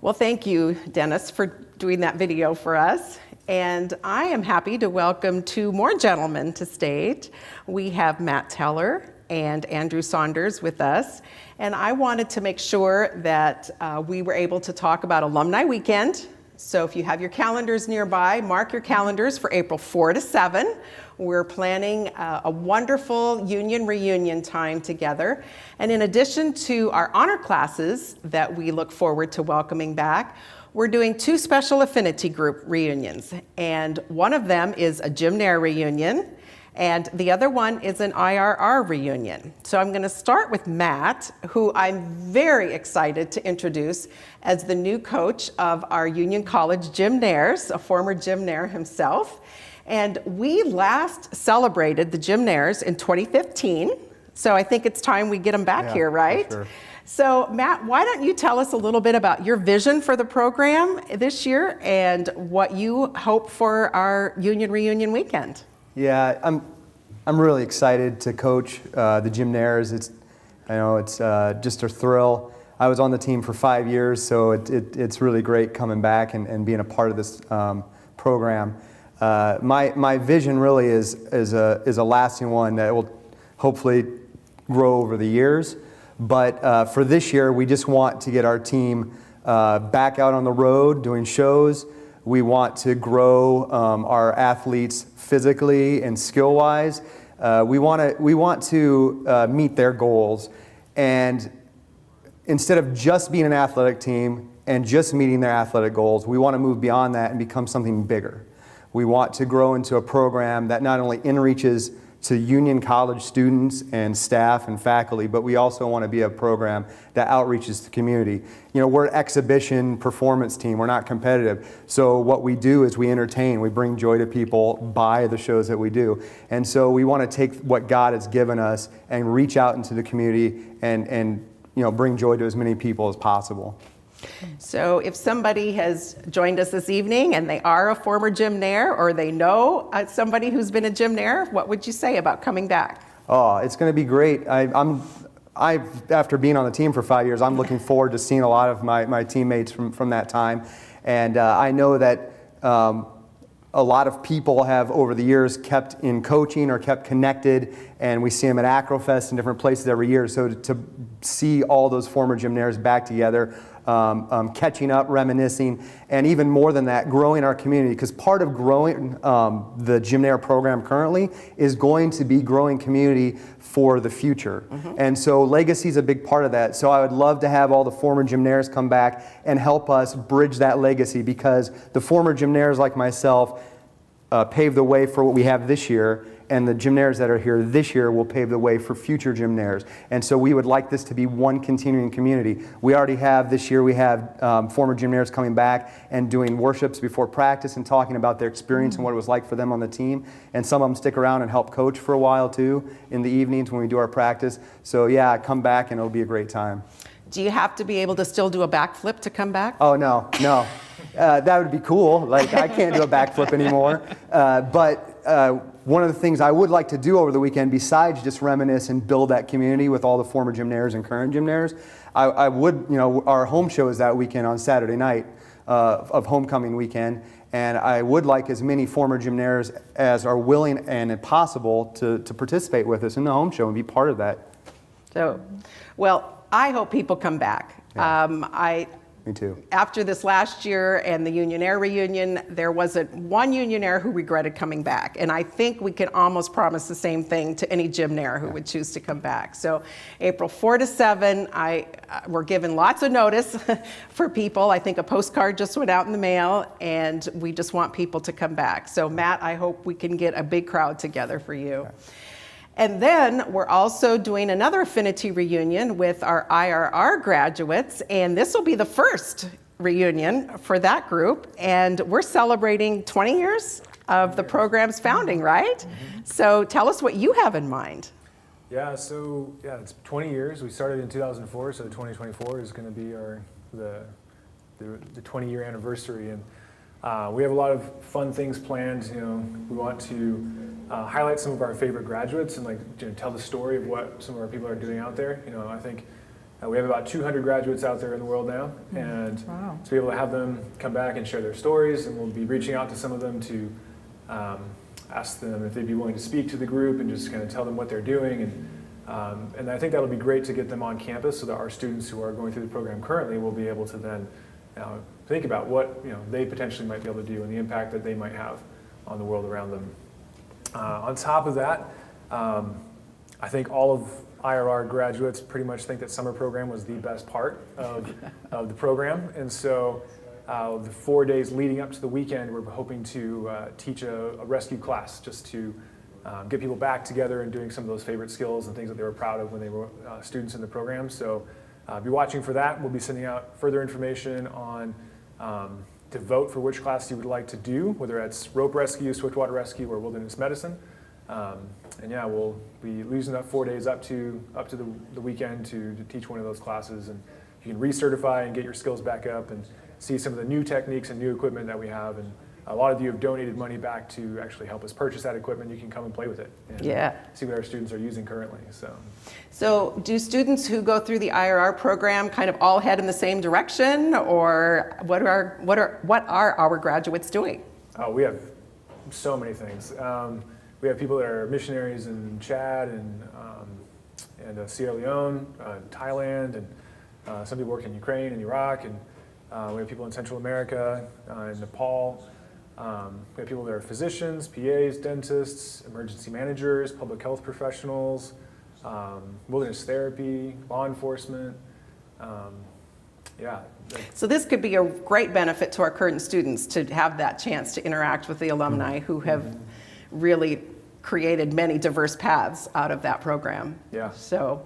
Well, thank you, Dennis, for doing that video for us. And I am happy to welcome two more gentlemen to stage. We have Matt Teller and Andrew Saunders with us. And I wanted to make sure that we were able to talk about Alumni Weekend. So if you have your calendars nearby, mark your calendars for April 4 to 7. We're planning a wonderful union reunion time together. And in addition to our honor classes that we look forward to welcoming back, we're doing two special affinity group reunions. And one of them is a Gymnair reunion, and the other one is an IRR reunion. So I'm going to start with Matt, who I'm very excited to introduce as the new coach of our Union College Gymnairs, a former Gymnair himself. And we last celebrated the Gymnairs in 2015. So I think it's time we get them back here, right? For sure. So Matt, why don't you tell us a little bit about your vision for the program this year and what you hope for our Union Reunion weekend? Yeah, I'm really excited to coach the Gymnairs. It's just a thrill. I was on the team for 5 years, so it's really great coming back and being a part of this program. My vision really is a lasting one that will hopefully grow over the years. But for this year, we just want to get our team back out on the road doing shows. We want to grow our athletes physically and skill-wise. We want to meet their goals. And instead of just being an athletic team and just meeting their athletic goals, we want to move beyond that and become something bigger. We want to grow into a program that not only inreaches to Union College students and staff and faculty, but we also want to be a program that outreaches to the community. You know, we're an exhibition performance team. We're not competitive. So what we do is we entertain. We bring joy to people by the shows that we do. And so we want to take what God has given us and reach out into the community and you know, bring joy to as many people as possible. So if somebody has joined us this evening and they are a former gymnaire or they know somebody who's been a gymnaire, what would you say about coming back? Oh, it's going to be great. After being on the team for 5 years, I'm looking forward to seeing a lot of my teammates from that time. And I know that a lot of people have over the years kept in coaching or kept connected, and we see them at Acrofest and different places every year. So to see all those former gymnaires back together, catching up, reminiscing, and even more than that, growing our community. Because part of growing the gymnaire program currently is going to be growing community for the future. And so legacy is a big part of that. So I would love to have all the former gymnaires come back and help us bridge that legacy, because the former gymnaires like myself paved the way for what we have this year, and the gymnaires that are here this year will pave the way for future gymnaires. And so we would like this to be one continuing community. We already have, this year we have former gymnaires coming back and doing worships before practice and talking about their experience and what it was like for them on the team. And some of them stick around and help coach for a while too in the evenings when we do our practice. So yeah, come back and it'll be a great time. Do you have to be able to still do a backflip to come back? Oh, no. That would be cool. Like, I can't do a backflip anymore. But one of the things I would like to do over the weekend, besides just reminisce and build that community with all the former gymnaires and current gymnaires, I would, you know, our home show is that weekend on Saturday night of homecoming weekend. And I would like as many former gymnaires as are willing and possible to participate with us in the home show and be part of that. So, well, I hope people come back. Yeah. Me too. After this last year and the Unionaire reunion, there wasn't one Unionaire who regretted coming back. And I think we can almost promise the same thing to any gymnaire who would choose to come back. So April 4 to 7, we're given lots of notice for people. I think a postcard just went out in the mail, and we just want people to come back. So Matt, I hope we can get a big crowd together for you. Okay. And then we're also doing another affinity reunion with our IRR graduates, and this will be the first reunion for that group, and we're celebrating 20 years of the program's founding, right? So tell us what you have in mind. Yeah, so it's 20 years. We started in 2004, so 2024 is going to be the 20-year anniversary, and we have a lot of fun things planned. You know, we want to highlight some of our favorite graduates and tell the story of what some of our people are doing out there. You know, I think we have about 200 graduates out there in the world now, and to be able to have them come back and share their stories, and we'll be reaching out to some of them to ask them if they'd be willing to speak to the group and just kind of tell them what they're doing. And I think that'll be great to get them on campus so that our students who are going through the program currently will be able to then think about what they potentially might be able to do and the impact that they might have on the world around them. On top of that, I think all of IRR graduates pretty much think that summer program was the best part of the program. And so the 4 days leading up to the weekend, we're hoping to teach a rescue class just to get people back together and doing some of those favorite skills and things that they were proud of when they were students in the program. So be watching for that. We'll be sending out further information on to vote for which class you would like to do, whether it's rope rescue, swiftwater rescue, or wilderness medicine. And yeah, we'll be using that 4 days up to the weekend to teach one of those classes, and you can recertify and get your skills back up and see some of the new techniques and new equipment that we have. And a lot of you have donated money back to actually help us purchase that equipment. You can come and play with it and see what our students are using currently. So do students who go through the IRR program kind of all head in the same direction, or what are our graduates doing? Oh, we have so many things. We have people that are missionaries in Chad and Sierra Leone, Thailand, and some people work in Ukraine and Iraq, and we have people in Central America, in Nepal. We have people that are physicians, PAs, dentists, emergency managers, public health professionals, wilderness therapy, law enforcement, Yeah. So this could be a great benefit to our current students to have that chance to interact with the alumni who have really created many diverse paths out of that program. Yeah. So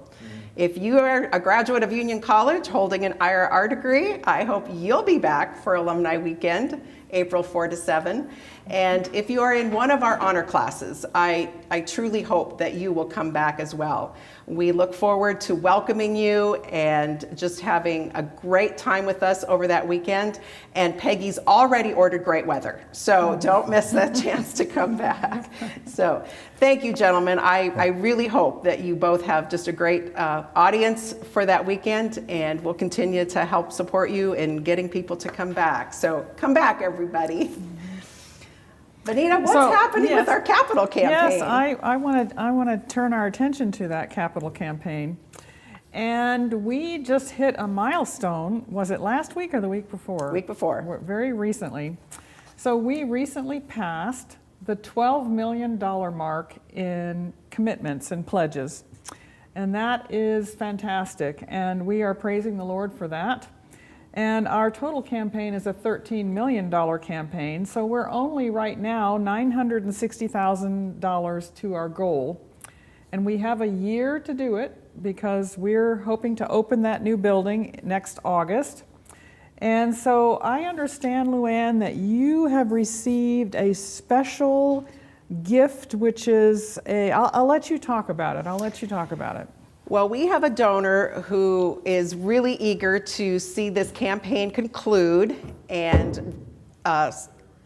if you are a graduate of Union College holding an IRR degree, I hope you'll be back for Alumni Weekend, April 4 to 7. And if you are in one of our honor classes, I truly hope that you will come back as well. We look forward to welcoming you and just having a great time with us over that weekend. And Peggy's already ordered great weather, so don't miss that chance to come back. So thank you, gentlemen. I really hope that you both have just a great audience for that weekend, and we'll continue to help support you in getting people to come back. So come back, everybody. Benita, what's happening with our capital campaign? Yes, I want to turn our attention to that capital campaign. And we just hit a milestone. Was it last week or the week before? Week before. Very recently. So we recently passed the $12 million mark in commitments and pledges. And that is fantastic. And we are praising the Lord for that. And our total campaign is a $13 million campaign, so we're only right now $960,000 to our goal. And we have a year to do it because we're hoping to open that new building next August. And so I understand, Luann, that you have received a special gift, which is I'll let you talk about it. Well, we have a donor who is really eager to see this campaign conclude and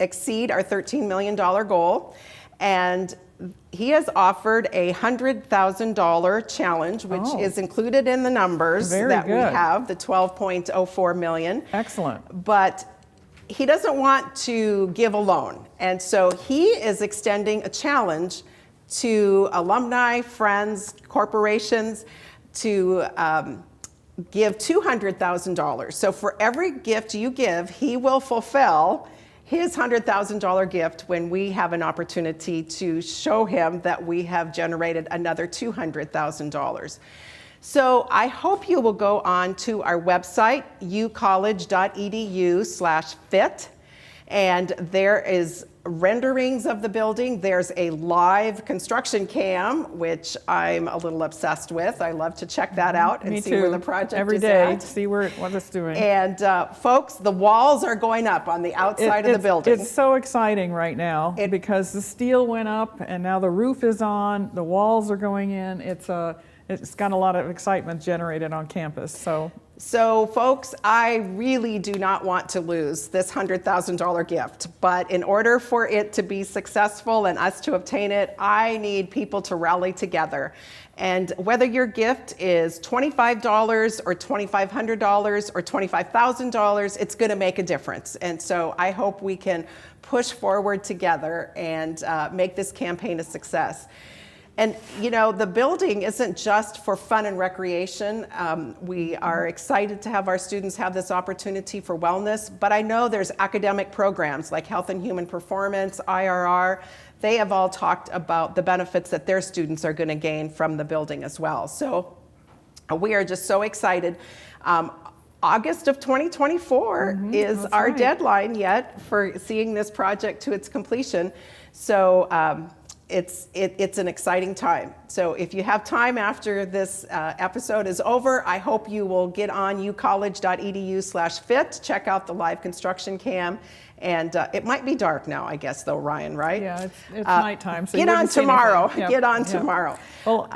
exceed our $13 million goal. And he has offered a $100,000 challenge, which is included in the numbers that we have, the $12.04 million. Excellent. But he doesn't want to give a loan. And so he is extending a challenge to alumni, friends, corporations to give $200,000. So for every gift you give, he will fulfill his $100,000 gift when we have an opportunity to show him that we have generated another $200,000. So I hope you will go on to our website, ucollege.edu/fit, and there is renderings of the building. There's a live construction cam, which I'm a little obsessed with. I love to check that out and see where the project every is day, at. see what it's doing. And folks, the walls are going up on the outside of the building. It's so exciting right now because the steel went up and now the roof is on, the walls are going in. It's got a lot of excitement generated on campus. So folks, I really do not want to lose this $100,000 gift, but in order for it to be successful and us to obtain it, I need people to rally together. And whether your gift is $25 or $2,500 or $25,000, it's going to make a difference. And so I hope we can push forward together and make this campaign a success. And you know, the building isn't just for fun and recreation. We are excited to have our students have this opportunity for wellness, but I know there's academic programs like Health and Human Performance, IRR. They have all talked about the benefits that their students are going to gain from the building as well. So we are just so excited. August of 2024 is our deadline yet for seeing this project to its completion. So it's an exciting time. So if you have time after this episode is over, I hope you will get on ucollege.edu/fit, check out the live construction cam. And it might be dark now, I guess, though, Ryan, right? Yeah, it's nighttime. So get on tomorrow. Get on tomorrow. Well,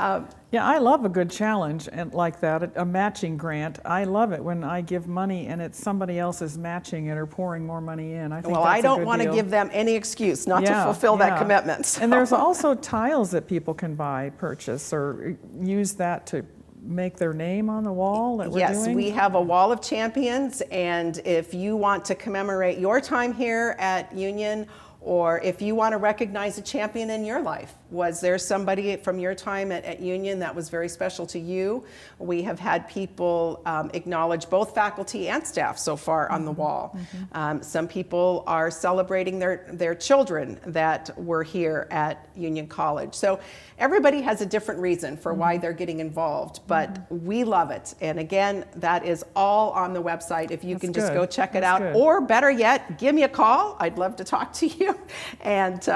yeah, I love a good challenge and like that, a matching grant. I love it when I give money and it's somebody else is matching it or pouring more money in. I think I don't want to give them any excuse not to fulfill that commitment. So. And there's also tiles that people can purchase, or use that to make their name on the wall that we're doing? Yes, we have a wall of champions, and if you want to commemorate your time here at Union, or if you want to recognize a champion in your life, Was there somebody from your time at Union that was very special to you? We have had people acknowledge both faculty and staff so far on the wall. Some people are celebrating their children that were here at Union College. So everybody has a different reason for why they're getting involved, but we love it. And again, that is all on the website if you can just go check it out. Or better yet, give me a call. I'd love to talk to you. And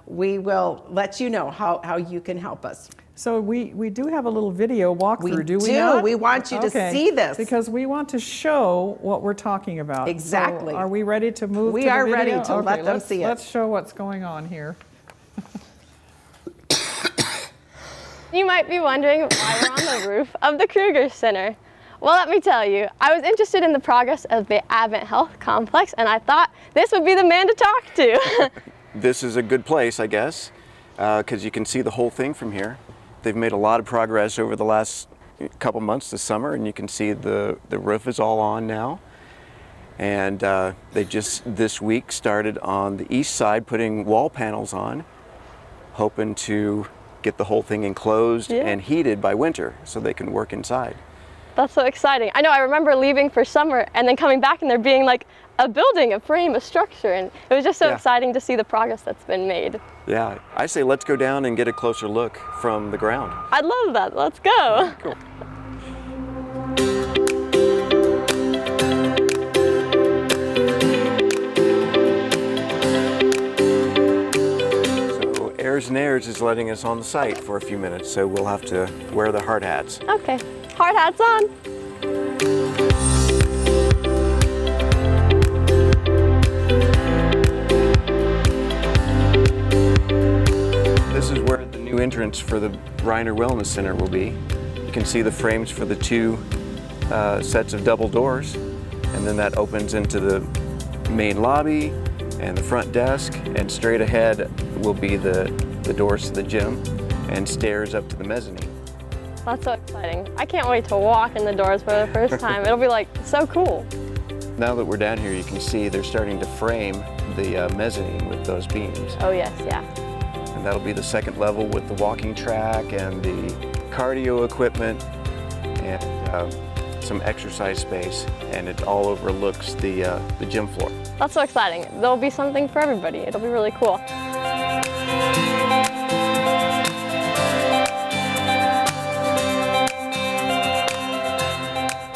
we will let you know how you can help us. So we do have a little video walkthrough, do we do. not? We want you to see this. Because we want to show what we're talking about. Exactly. So are we ready to move to the We are video? ready to let them see it. Let's show what's going on here. You might be wondering why we're on the roof of the Kruger Center. Well, let me tell you, I was interested in the progress of the Advent Health Complex, and I thought this would be the man to talk to. This is a good place, I guess, because you can see the whole thing from here. They've made a lot of progress over the last couple months this summer, and you can see the roof is all on now. And they just this week started on the east side putting wall panels on, hoping to get the whole thing enclosed and heated by winter so they can work inside. That's so exciting. I know, I remember leaving for summer and then coming back and there being like a building, a frame, a structure, and it was just so exciting to see the progress that's been made. Yeah, I say let's go down and get a closer look from the ground. I'd love that. Let's go. Cool. Airs and Airs is letting us on the site for a few minutes, so we'll have to wear the hard hats. Okay, hard hats on. This is where the new entrance for the Reiner Wellness Center will be. You can see the frames for the two sets of double doors, and then that opens into the main lobby and the front desk, and straight ahead will be the doors to the gym and stairs up to the mezzanine. That's so exciting. I can't wait to walk in the doors for the first time. It'll be like so cool. Now that we're down here, you can see they're starting to frame the mezzanine with those beams. Oh yes, yeah. And that'll be the second level with the walking track and the cardio equipment and some exercise space, and it all overlooks the gym floor. That's so exciting. There'll be something for everybody. It'll be really cool.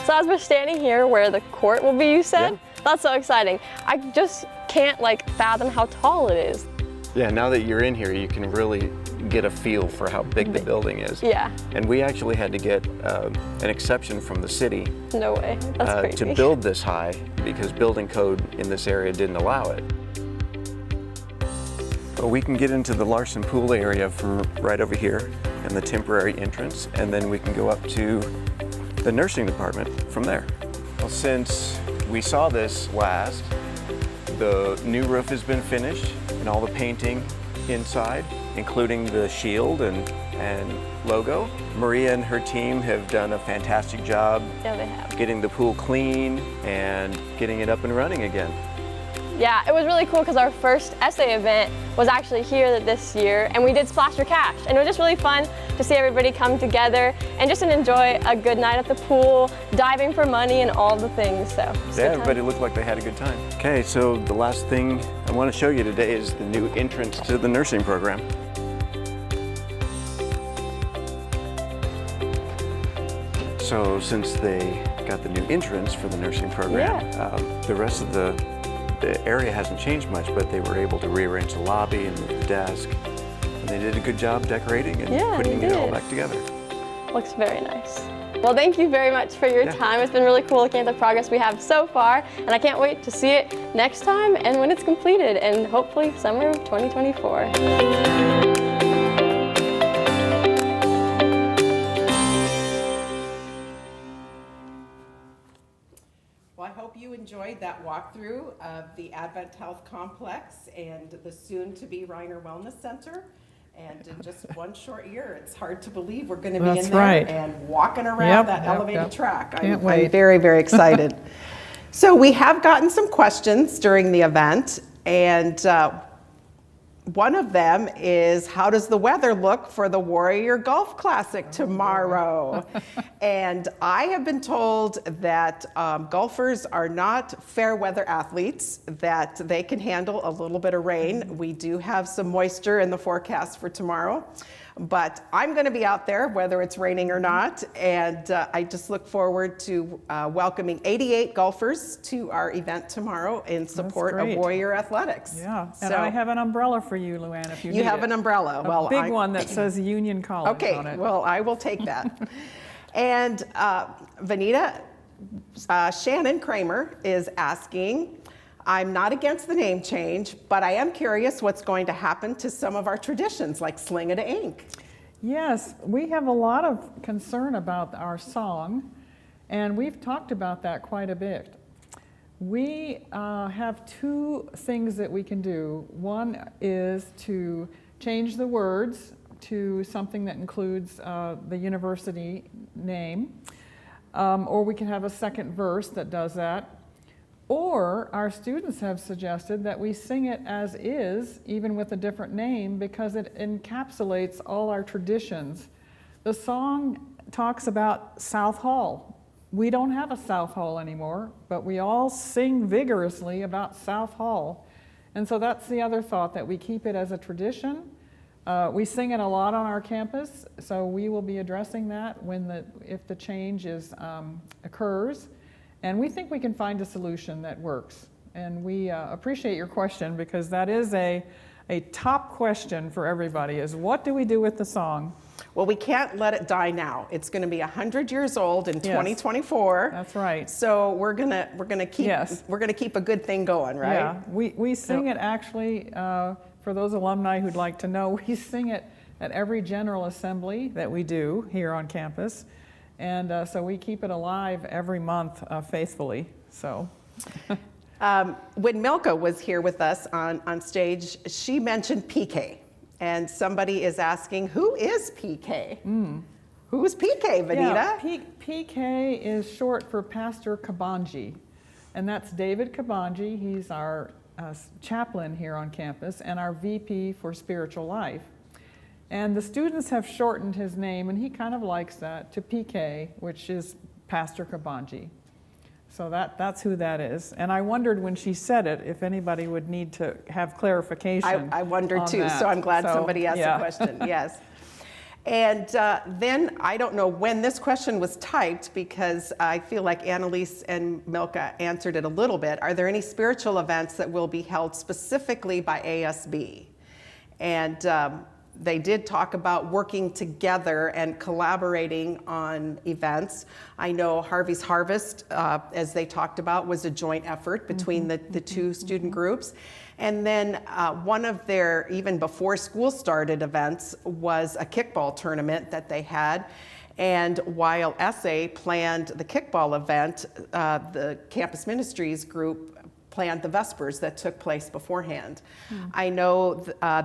So as we're standing here where the court will be, you said, that's so exciting. I just can't like fathom how tall it is. Yeah, now that you're in here, you can really get a feel for how big the building is. Yeah. And we actually had to get an exception from the city. No way, that's crazy. To build this high because building code in this area didn't allow it. But we can get into the Larson Pool area from right over here and the temporary entrance, and then we can go up to the nursing department from there. Well, since we saw this last, the new roof has been finished and all the painting inside, including the shield and logo. Maria and her team have done a fantastic job getting the pool clean and getting it up and running again. Yeah, it was really cool because our first essay event was actually here this year, and we did Splash or Cash, and it was just really fun to see everybody come together and just enjoy a good night at the pool, diving for money and all the things. So yeah, everybody looked like they had a good time. Okay, so the last thing I want to show you today is the new entrance to the nursing program. So since they got the new entrance for the nursing program, the rest of the area hasn't changed much, but they were able to rearrange the lobby and the desk. And they did a good job decorating and putting it all back together. Looks very nice. Well, thank you very much for your time. It's been really cool looking at the progress we have so far, and I can't wait to see it next time and when it's completed, and hopefully summer of 2024. Well, I hope you enjoyed that walkthrough of the Advent Health Complex and the soon-to-be Reiner Wellness Center. And in just one short year, it's hard to believe we're going to be in there and walking around that elevated track. I'm very, very excited. So we have gotten some questions during the event, and one of them is, how does the weather look for the Warrior Golf Classic tomorrow? And I have been told that golfers are not fair weather athletes, that they can handle a little bit of rain. We do have some moisture in the forecast for tomorrow. But I'm going to be out there, whether it's raining or not, and I just look forward to welcoming 88 golfers to our event tomorrow in support of Warrior Athletics. Yeah, and so, I have an umbrella for you, Luann, if you need it. You have an umbrella. A big one that says Union College on it. Okay, well, I will take that. And Vanita, Shannon Kramer is asking, I'm not against the name change, but I am curious what's going to happen to some of our traditions, like Sling It Ink. Yes, we have a lot of concern about our song, and we've talked about that quite a bit. We have two things that we can do. One is to change the words to something that includes the university name, or we can have a second verse that does that. Or our students have suggested that we sing it as is, even with a different name, because it encapsulates all our traditions. The song talks about South Hall. We don't have a South Hall anymore, but we all sing vigorously about South Hall. And so that's the other thought, that we keep it as a tradition. We sing it a lot on our campus, so we will be addressing that if the change occurs. And we think we can find a solution that works. And we appreciate your question, because that is a top question for everybody, is what do we do with the song? Well, we can't let it die now. It's going to be 100 years old in 2024. That's right. So we're gonna keep a good thing going, right? Yeah, we sing it actually, for those alumni who'd like to know, we sing it at every General Assembly that we do here on campus. And so we keep it alive every month faithfully. So, when Milka was here with us on stage, she mentioned PK, and somebody is asking, who is PK? Who is PK, Vanita? Yeah, PK is short for Pastor Kabanji, and that's David Kabanji. He's our chaplain here on campus and our VP for spiritual life. And the students have shortened his name, and he kind of likes that, to PK, which is Pastor Kabanji. So that's who that is. And I wondered when she said it if anybody would need to have clarification. I wondered too, so I'm glad somebody asked the question, yes. And then I don't know when this question was typed, because I feel like Annalise and Milka answered it a little bit. Are there any spiritual events that will be held specifically by ASB? And they did talk about working together and collaborating on events. I know Harvey's Harvest, as they talked about, was a joint effort between the two student groups. And then one of their, even before school started, events was a kickball tournament that they had. And while SA planned the kickball event, the Campus Ministries group planned the Vespers that took place beforehand. I know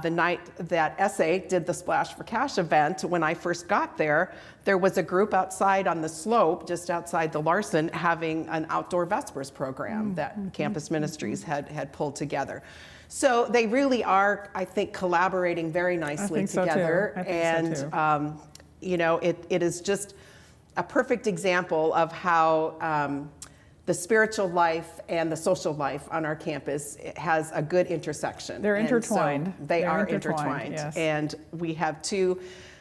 the night that SA did the Splash for Cash event, when I first got there was a group outside on the slope, just outside the Larson, having an outdoor Vespers program that Campus Ministries had pulled together. So they really are, I think, collaborating very nicely together. I think so too. You know, it is just a perfect example of how the spiritual life and the social life on our campus has a good intersection. They're intertwined. So they are intertwined. Yes. And we have two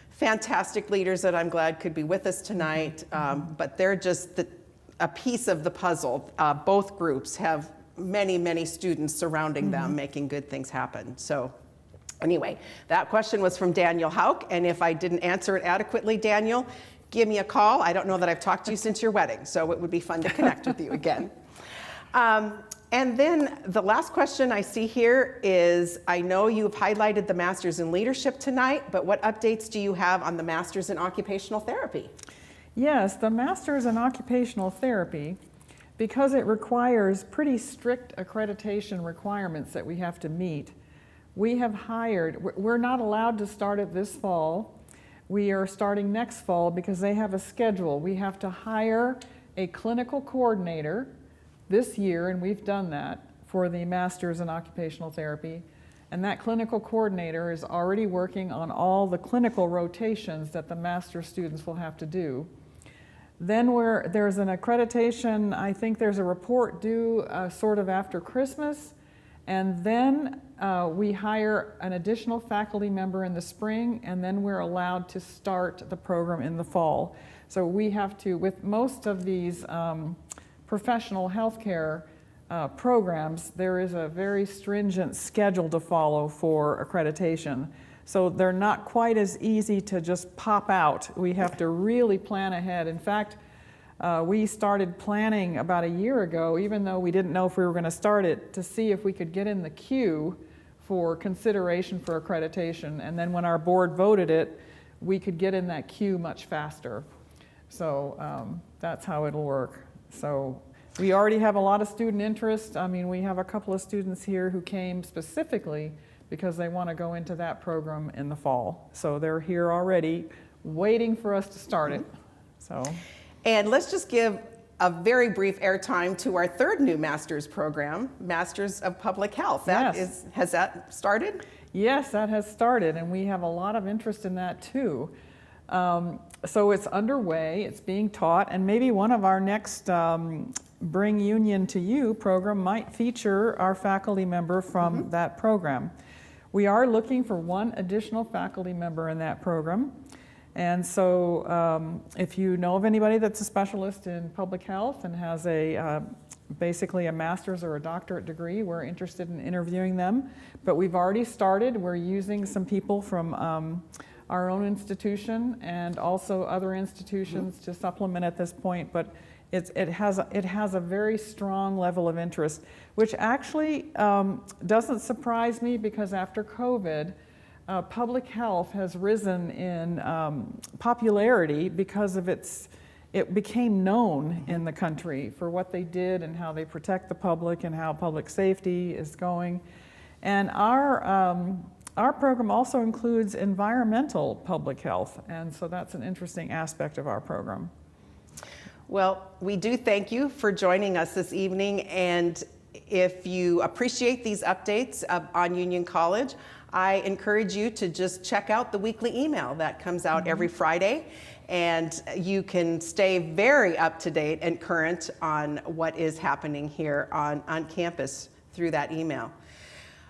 fantastic leaders that I'm glad could be with us tonight, but they're just a piece of the puzzle. Both groups have many, many students surrounding them, making good things happen. So anyway, that question was from Daniel Hauk, and if I didn't answer it adequately, Daniel, give me a call. I don't know that I've talked to you since your wedding, so it would be fun to connect with you again. And then the last question I see here is, I know you've highlighted the Masters in Leadership tonight, but what updates do you have on the Masters in Occupational Therapy? Yes, the Masters in Occupational Therapy, because it requires pretty strict accreditation requirements that we have to meet, we have hired, we're not allowed to start it this fall. We are starting next fall because they have a schedule. We have to hire a clinical coordinator this year, and we've done that for the Masters in Occupational Therapy. And that clinical coordinator is already working on all the clinical rotations that the master's students will have to do. Then there's an accreditation, I think there's a report due sort of after Christmas, and then we hire an additional faculty member in the spring, and then we're allowed to start the program in the fall. So we have to, with most of these professional healthcare programs, there is a very stringent schedule to follow for accreditation. So they're not quite as easy to just pop out. We have to really plan ahead. In fact, we started planning about a year ago, even though we didn't know if we were going to start it, to see if we could get in the queue for consideration for accreditation. And then when our board voted it, we could get in that queue much faster. So that's how it'll work. So we already have a lot of student interest. I mean, we have a couple of students here who came specifically because they want to go into that program in the fall. So they're here already waiting for us to start it. So, and let's just give a very brief airtime to our third new master's program, Masters of Public Health. Has that started? Yes, that has started, and we have a lot of interest in that too. So it's underway, it's being taught, and maybe one of our next Bring Union to You program might feature our faculty member from that program. We are looking for one additional faculty member in that program. And so if you know of anybody that's a specialist in public health and has basically a master's or a doctorate degree, we're interested in interviewing them. But we've already started. We're using some people from our own institution and also other institutions to supplement at this point. But it has a very strong level of interest, which actually doesn't surprise me, because after COVID, public health has risen in popularity because of it became known in the country for what they did and how they protect the public and how public safety is going. And our program also includes environmental public health, and so that's an interesting aspect of our program. Well, we do thank you for joining us this evening, and if you appreciate these updates on Union College, I encourage you to just check out the weekly email that comes out every Friday, and you can stay very up to date and current on what is happening here on campus through that email.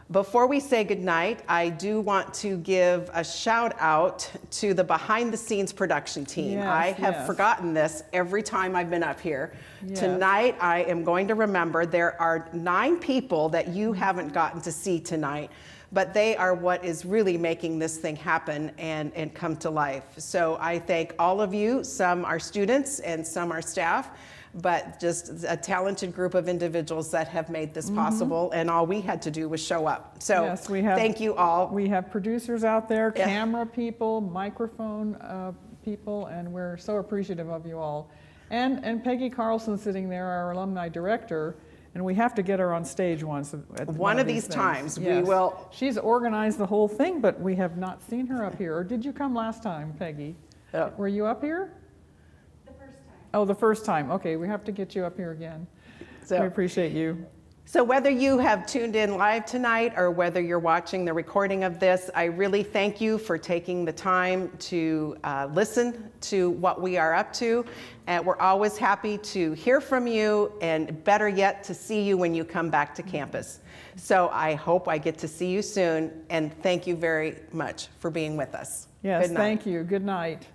Before we say goodnight, I do want to give a shout out to the behind the scenes production team. I have forgotten this every time I've been up here. Yes. Tonight, I am going to remember there are 9 people that you haven't gotten to see tonight, but they are what is really making this thing happen and come to life. So I thank all of you. Some are students and some are staff, but just a talented group of individuals that have made this possible, and all we had to do was show up. So yes, thank you all. We have producers out there, camera people, microphone people, and we're so appreciative of you all. And Peggy Carlson sitting there, our alumni director, and we have to get her on stage once. One of these times, we will. She's organized the whole thing, but we have not seen her up here. Or did you come last time, Peggy? Were you up here? Oh, the first time. Okay, we have to get you up here again. So we appreciate you. So whether you have tuned in live tonight or whether you're watching the recording of this, I really thank you for taking the time to listen to what we are up to. And we're always happy to hear from you, and better yet, to see you when you come back to campus. So I hope I get to see you soon, and thank you very much for being with us. Yes, Good night. thank you. Good night.